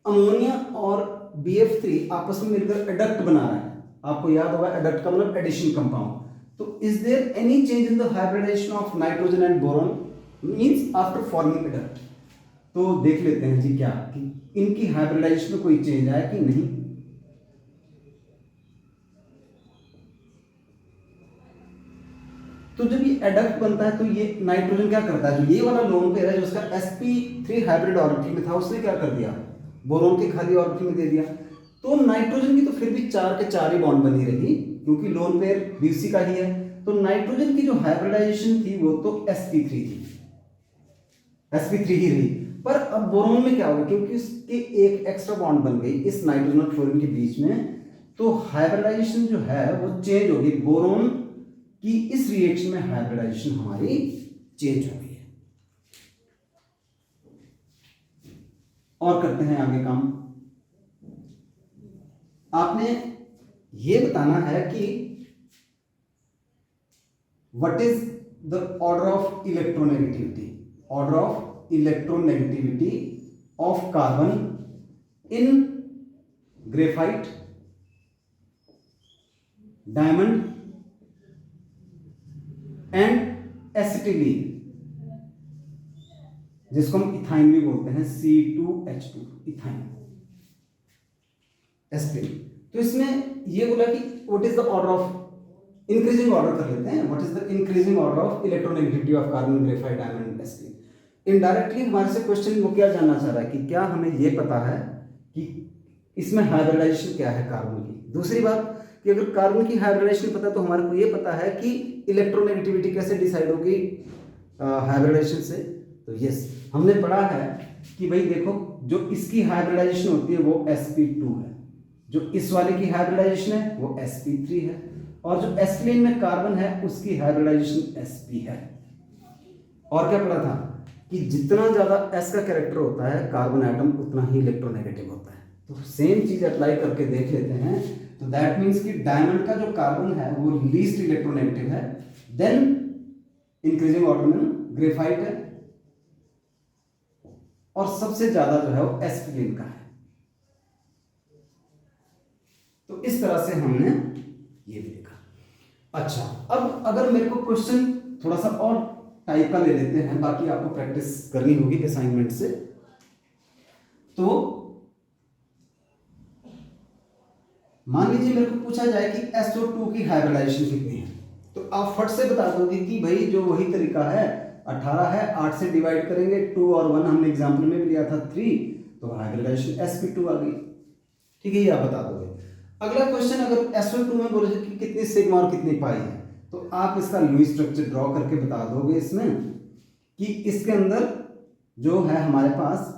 अमोनिया और BF3 आपस में मिलकर एडक्ट बना रहा है, आपको याद होगा एडक्ट का मतलब एडिशन कंपाउंड, तो is there any change in the hybridization of nitrogen and boron means after forming adduct. तो देख लेते हैं जी क्या कि इनकी हाइब्रिडाइजेशन में कोई चेंज आया कि नहीं। तो जब ये एडक्ट बनता है तो ये नाइट्रोजन क्या करता है, जो ये वाला लोन पेयर है जो उसका sp3 हाइब्रिड ऑर्बिटल में था, उसने क्या कर दिया, बोरोन के खाली ऑर्बिटल में दे दिया। तो नाइट्रोजन की तो फिर भी 4 के 4 ही बॉन्ड बनी रही क्योंकि लोन पेयर BC का ही है। तो नाइट्रोजन की जो हाइब्रिडाइजेशन थी वो तो sp3 थी, sp3 ही रही। पर अब बोरोन में क्या होगा, क्योंकि इसके एक एक्स्ट्रा बॉन्ड बन गई इस नाइट्रोजन और फ्लोरीन के बीच में, तो हाइब्रिडाइजेशन जो है वो चेंज होगी। बोरोन की इस रिएक्शन में हाइब्रिडाइजेशन हमारी चेंज हो गई है। और करते हैं आगे काम। आपने ये बताना है कि what is the order of electronegativity, order of electronegativity of carbon in graphite, diamond and acetylene, जिसको हम इथाइन भी बोलते हैं, C2H2 इथाइन एसिटिलीन। तो इसमें ये बोला कि what is the order of, increasing order कर लेते हैं, what is the increasing order of electronegativity of carbon, graphite, diamond, acetylene. Indirectly हमारे से क्वेश्चन वो क्या जानना चाह रहा है कि क्या हमें ये पता है कि इसमें हाइब्रिडाइजेशन क्या है कार्बन की। दूसरी बात कि अगर कार्बन की हाइब्रिडाइजेशन पता है तो हमारे को ये पता है कि इलेक्ट्रोनेगेटिविटी कैसे डिसाइड होगी हाइब्रिडाइजेशन से। तो यस हमने पढ़ा है कि भाई देखो जो इसकी हाइब्रिडाइजेशन होती है वो sp2 है, जो इस वाले की हाइब्रिडाइजेशन है वो sp3 है, और जो एसिटिलीन में कार्बन है उसकी हाइब्रिडाइजेशन sp है। और क्या पढ़ा था कि जितना ज्यादा s का कैरेक्टर होता है कार्बन एटम उतना ही इलेक्ट्रोनेगेटिव होता है। तो सेम चीज अप्लाई करके देख लेते हैं। तो दैट मीन्स कि डायमंड का जो कार्बन है वो लीस्ट इलेक्ट्रोनेगेटिव है, देन इंक्रीजिंग ऑर्डर में ग्रेफाइट है, और सबसे ज्यादा जो है वो एसिटिलीन का है। तो इस तरह से हमने ये भी देखा। अच्छा अब अगर मेरे को क्वेश्चन थोड़ा सा और टाइप का ले लेते हैं, बाकी आपको प्रैक्टिस करनी होगी असाइनमेंट से। तो मान लीजिए मेरे को पूछा जाए कि SO2 की हाइब्रिडाइजेशन कितनी है, तो आप फट से बता दोगे कि भाई जो वही तरीका है 18 है, 8 से डिवाइड करेंगे, 2 और 1 हमने एग्जाम्पल में भी लिया था 3, तो हाइब्रिडाइजेशन sp2 आ गई। ठीक है, ये आप बता दोगे। अगला क्वेश्चन अगर SO2 में बोले कि कितनी सिग्मा और कितनी पाई है, तो आप इसका लुईस स्ट्रक्चर ड्रॉ करके बता दोगे इसमें कि इसके अंदर जो है हमारे पास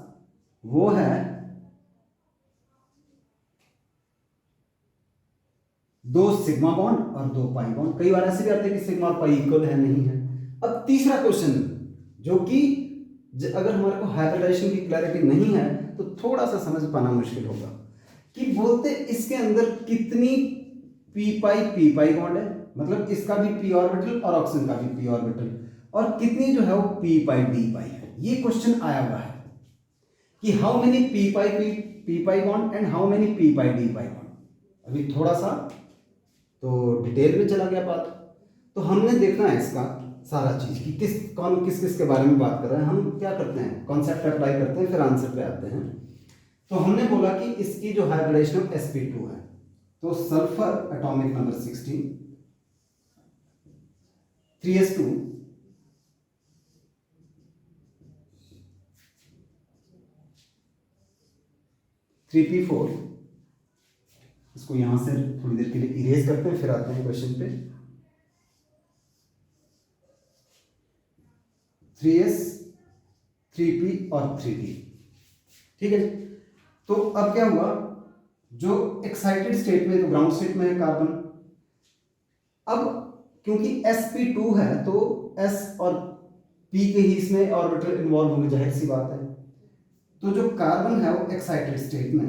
वो है 2 सिग्मा बॉन्ड और 2 पाई बॉन्ड। कई बार ऐसे भी आते हैं कि सिग्मा और पाई इक्वल है, नहीं है। अब तीसरा क्वेश्चन जो कि अगर हमारे को हाइब्रिडाइजेशन की क्लैरिटी नहीं है तो थोड़ा सा समझ पाना मुश्किल होगा कि बोलते इसके अंदर कितनी पी पाई बॉन्ड है, मतलब इसका भी p ऑर्बिटल और ऑक्सीजन का भी p ऑर्बिटल, और कितनी जो है वो p पाई d पाई है। ये क्वेश्चन आया हुआ है कि how many P pi bond and how many P pi D pi bond. अभी थोड़ा सा तो डिटेल में चला गया बात। तो हमने देखना है इसका सारा चीज कि किस किस के बारे में बात कर रहे हैं। हम क्या करते हैं, कॉन्सेप्ट अप्लाई करते हैं, फिर आंसर पे आते हैं। तो हमने बोला कि इसकी जो हाइब्रिडाइजेशन ऑफ sp2 है, तो sulphur atomic number 16 3s2 3p4, इसको यहां से थोड़ी देर के लिए इरेज करते हैं, फिर आते हैं क्वेश्चन पे। 3s 3p और 3d, ठीक है। तो अब क्या हुआ, जो एक्साइटेड स्टेट में, तो ग्राउंड स्टेट में है कार्बन। अब क्योंकि sp2 है तो s और p के ही इसमें ऑर्बिटल इन्वॉल्व होंगे, जाहिर सी बात है। तो जो कार्बन है वो एक्साइटेड स्टेट में,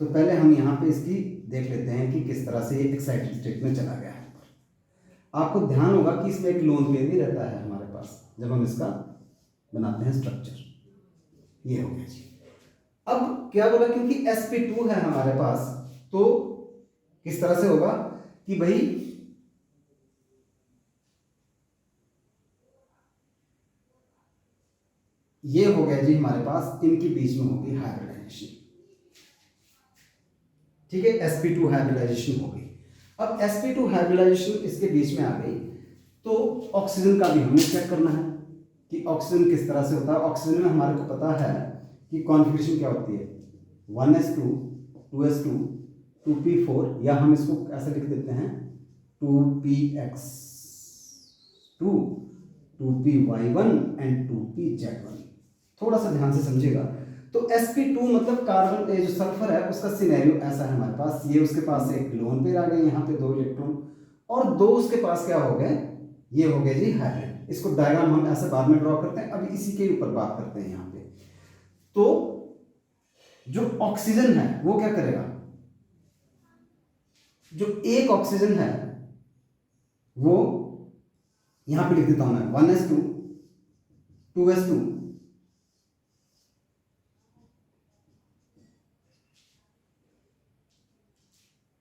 तो पहले हम यहां पे इसकी देख लेते हैं कि किस तरह से ये एक्साइटेड स्टेट में चला गया है। आपको ध्यान होगा कि इसमें एक लोन पेयर भी रहता है हमारे पास जब हम इसका बनाते हैं स्ट्रक्चर। ये हो गया जी। अब क्या बोला, क्योंकि sp2 है हमारे पास, तो किस तरह से होगा कि भाई ये हो गया जी हमारे पास, इनके बीच में होगी हाइब्रिडाइजेशन, ठीक है। sp2 हाइब्रिडाइजेशन हो गई। अब sp2 हाइब्रिडाइजेशन इसके बीच में आ गई, तो ऑक्सीजन का भी हमें चेक करना है कि ऑक्सीजन किस तरह से होता है। ऑक्सीजन में हमारे को पता है कि कॉन्फ़िगरेशन क्या होती है, 1s2 2s2 2p4, या हम इसको ऐसे लिख देते हैं 2px2 2py1 एंड 2pz1। थोड़ा सा ध्यान से समझिएगा। तो sp2 मतलब कार्बन, जो सल्फर है उसका सिनेरियो ऐसा है हमारे पास, ये उसके पास एक लोन पेयर आ गए, यहाँ पे 2 इलेक्ट्रॉन, और 2 उसके पास क्या हो गए, ये हो गए जी हाइब्रिड। इसको डायग्राम हम ऐसे बाद में ड्रॉ करते हैं, अभी इसी के ऊपर बात करते हैं यहाँ पे। तो जो ऑक्सीजन है वो क्या करेगा, जो एक ऑक्सीजन है वो यहां पे लिख देता हूं मैं 1s2 2s2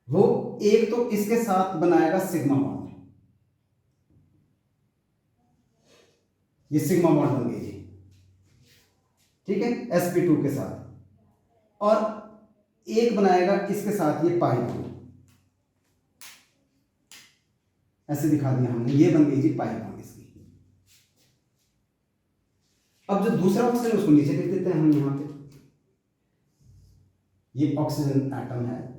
वो एक तो इसके साथ बनाएगा सिग्मा बॉन्ड, ये सिग्मा बॉन्ड बन गई जी, ठीक है, sp2 के साथ। और एक बनाएगा इसके साथ ये पाई बॉन्ड, ऐसे दिखा दिया हमने, ये बन गई जी पाई बॉन्ड इसकी। अब जो दूसरा ऑक्सीजन उसको नीचे लिख देते हैं हम यहां पे, ये ऑक्सीजन एटम है,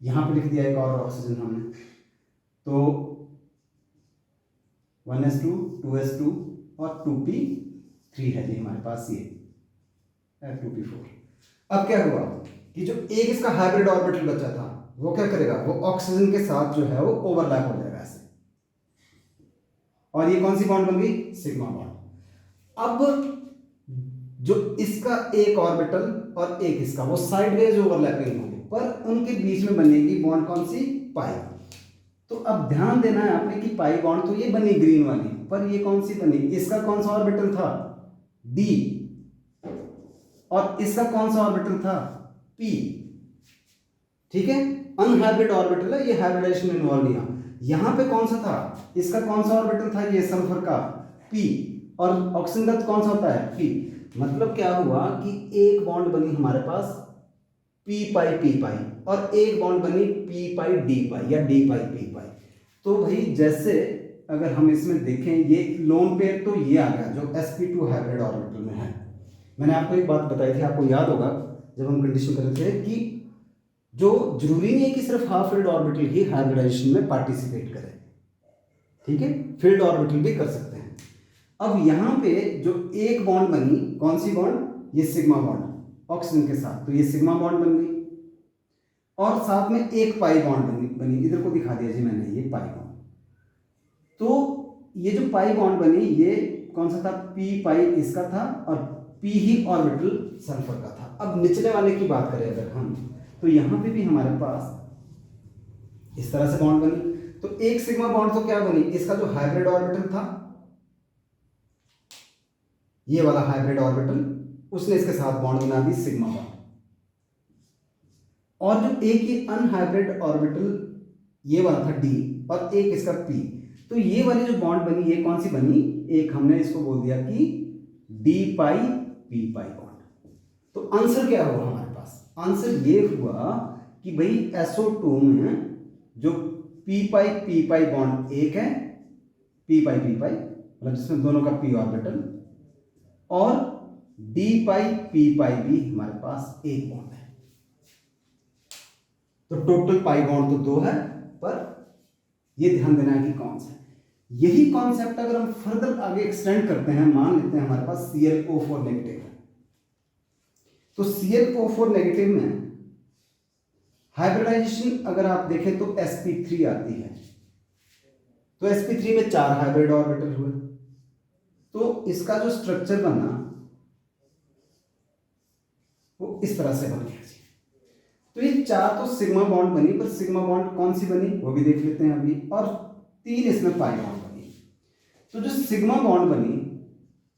यहां पे लिख दिया एक और ऑक्सीजन हमने, तो 1s2 2s2 और 2p3 है जी हमारे पास, ये 2p4। अब क्या हुआ कि जो एक इसका हाइब्रिड ऑर्बिटल बचा था वो क्या करेगा, वो ऑक्सीजन के साथ जो है वो ओवरलैप हो जाएगा ऐसे, और ये कौन सी बॉन्ड बन गई, सिग्मा बॉन्ड। अब जो इसका एक ऑर्बिटल और एक इसका, वो साइडवेज ओवरलैपिंग होंगे, पर उनके बीच में बनेगी बॉन्ड कौन सी, पाई। तो अब ध्यान देना है आपने कि पाई बॉन्ड तो ये बनी ग्रीन वाली, पर ये कौन सी बनी, इसका कौन सा ऑर्बिटल था, डी, और इसका कौन सा ऑर्बिटल था, पी, ठीक है। अनहाइब्रिड ऑर्बिटल है, ये हाइब्रिडाइजेशन इन्वॉल्व नहीं है। यहां पे कौन सा था, इसका कौन सा ऑर्बिटल था, ये सल्फर का पी, और ऑक्सीजन का कौन सा होता है, पी। मतलब क्या हुआ कि एक बॉन्ड बनी हमारे पास पी पाई, और एक बॉन्ड बनी पी पाई डी पाई, या डी पाई पी पाई। तो भाई जैसे अगर हम इसमें देखें, ये लोन पेयर तो ये आ गया जो sp2 हाइब्रिड ऑर्बिटल में है। मैंने आपको एक बात बताई थी, आपको याद होगा जब हम कंडीशन कर रहे थे कि जो जरूरी नहीं है कि सिर्फ हाफ फिल्ड ऑर्बिटल ही हाइब्रिडाइजेशन में पार्टिसिपेट करे, ठीक है, फील्ड ऑर्बिटल भी कर सकते हैं। अब यहां पे जो एक बॉन्ड बनी, कौन सी बॉन्ड, ये सिग्मा बॉन्ड ऑक्सीजन के साथ, तो ये सिग्मा बॉन्ड बन गई, और साथ में एक पाई बॉन्ड बनी, इधर को दिखा दिया जी मैंने, ये पाई बॉन्ड। तो ये जो पाई बॉन्ड बनी, ये कौन सा था, पी पाई इसका था, और पी ही ऑर्बिटल सल्फर का था। अब निचले वाले की बात करें अगर हम, तो यहां पे भी हमारे पास इस तरह से बॉन्ड बनी। तो एक सिग्मा बॉन्ड तो क्या बनी, इसका जो हाइब्रिड ऑर्बिटल था ये वाला हाइब्रिड ऑर्बिटल, उसने इसके साथ बॉन्ड बना दी सिग्मा बॉन्ड। और जो एक ही अनहाइब्रिड ऑर्बिटल ये वाला था डी और एक इसका पी, तो ये वाली जो बॉन्ड बनी ये कौन सी बनी, एक हमने इसको बोल दिया कि डी पाई पी पाई बॉन्ड। तो आंसर क्या हुआ हमारे पास, आंसर ये हुआ कि भाई SO2 में जो पी पाई बॉन्ड एक है, पी पाई मतलब जिसमें दोनों का पी ऑर्बिटल, और डी पाई पी पाई भी हमारे पास एक बॉन्ड है। तो टोटल पाई बॉन्ड तो 2 है, पर ये ध्यान देना है कि कौन सा है। यही कॉन्सेप्ट अगर हम फर्दर आगे एक्सटेंड करते हैं, मान लेते हैं हमारे पास ClO4 नेगेटिव है, तो ClO4 नेगेटिव में हाइब्रिडाइजेशन अगर आप देखें तो sp3 आती है, तो sp3 में 4 हाइब्रिड ऑर्बिटल हुए, तो इसका जो स्ट्रक्चर बना वो इस तरह से बन गया। तो ये 4 तो सिग्मा बॉन्ड बनी, पर सिग्मा बॉन्ड कौन सी बनी वो भी देख लेते हैं अभी, और 3 इसमें पाई बॉन्ड बनी। तो जो सिग्मा बॉन्ड बनी,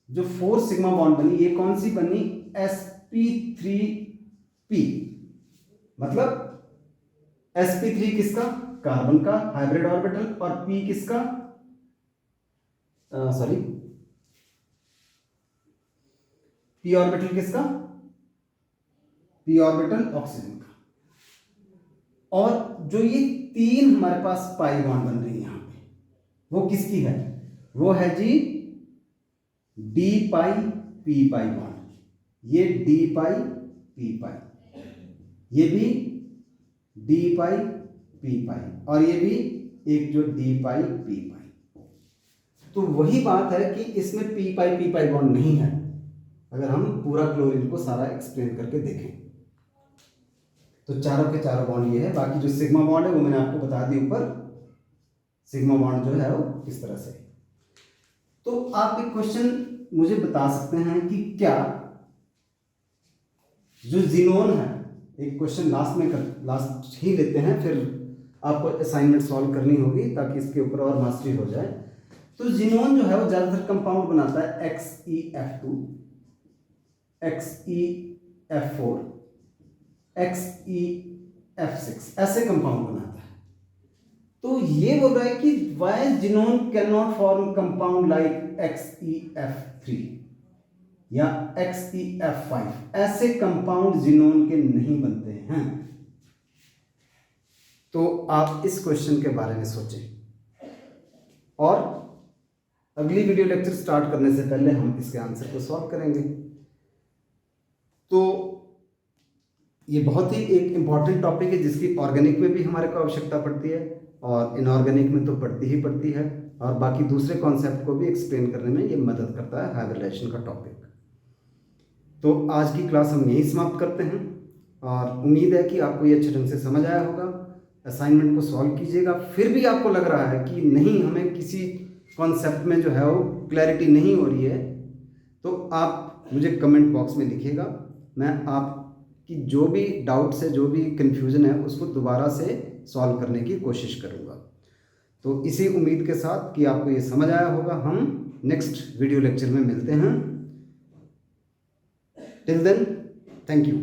जो 4 सिग्मा बॉन्ड बनी, ये कौन सी बनी, sp3p, मतलब sp3 किसका, कार्बन का हाइब्रिड ऑर्बिटल, और p किसका, p ऑर्बिटल किसका, p ऑर्बिटल ऑक्सीजन का। और जो ये 3 हमारे पास पाई बॉन्ड बन रही है यहाँ पे, वो किसकी है, वो है जी डी पाई पी पाई बॉन्ड, ये डी पाई पी पाई, ये भी डी पाई पी पाई, और ये भी एक जो डी पाई पी पाई। तो वही बात है कि इसमें पी पाई बॉन्ड नहीं है, अगर हम पूरा क्लोरीन को सारा एक्सप्लेन करके देखें तो चारों के चारों बॉन्ड ये है। बाकी जो सिग्मा बॉन्ड है वो मैंने आपको बता दी ऊपर, सिग्मा बॉन्ड जो है वो किस तरह से। तो आप एक क्वेश्चन मुझे बता सकते हैं कि क्या जो जीनोन है, एक क्वेश्चन लास्ट ही लेते हैं, फिर आपको असाइनमेंट सॉल्व करनी होगी ताकि इसके ऊपर और मास्टरी हो जाए। तो जीनोन जो है वो ज्यादातर कंपाउंड बनाता है XeF2, XeF4, XeF6, ऐसे कंपाउंड बनाता है। तो ये बोल रहा है कि why xenon can not form compound like XeF3 या XeF5, ऐसे कंपाउंड जीनोन के नहीं बनते हैं। तो आप इस क्वेश्चन के बारे में सोचें, और अगली वीडियो लेक्चर स्टार्ट करने से पहले हम इसके आंसर को सॉल्व करेंगे। तो ये बहुत ही एक इम्पॉर्टेंट टॉपिक है जिसकी ऑर्गेनिक में भी हमारे को आवश्यकता पड़ती है, और इनऑर्गेनिक में तो पड़ती ही पड़ती है, और बाकी दूसरे कॉन्सेप्ट को भी एक्सप्लेन करने में ये मदद करता है हाइब्रिडाइजेशन का टॉपिक। तो आज की क्लास हम यहीं समाप्त करते हैं, और उम्मीद है कि आपको ये अच्छे ढंग से समझ आया होगा। असाइनमेंट को सॉल्व कीजिएगा, फिर भी आपको लग रहा है कि नहीं, हमें किसी कॉन्सेप्ट में जो है वो क्लैरिटी नहीं हो रही है, तो आप मुझे कमेंट बॉक्स में लिखिएगा। मैं आपकी जो भी डाउट्स है, जो भी कन्फ्यूज़न है, उसको दोबारा से सॉल्व करने की कोशिश करूँगा। तो इसी उम्मीद के साथ कि आपको ये समझ आया होगा, हम नेक्स्ट वीडियो लेक्चर में मिलते हैं। Till then, thank you.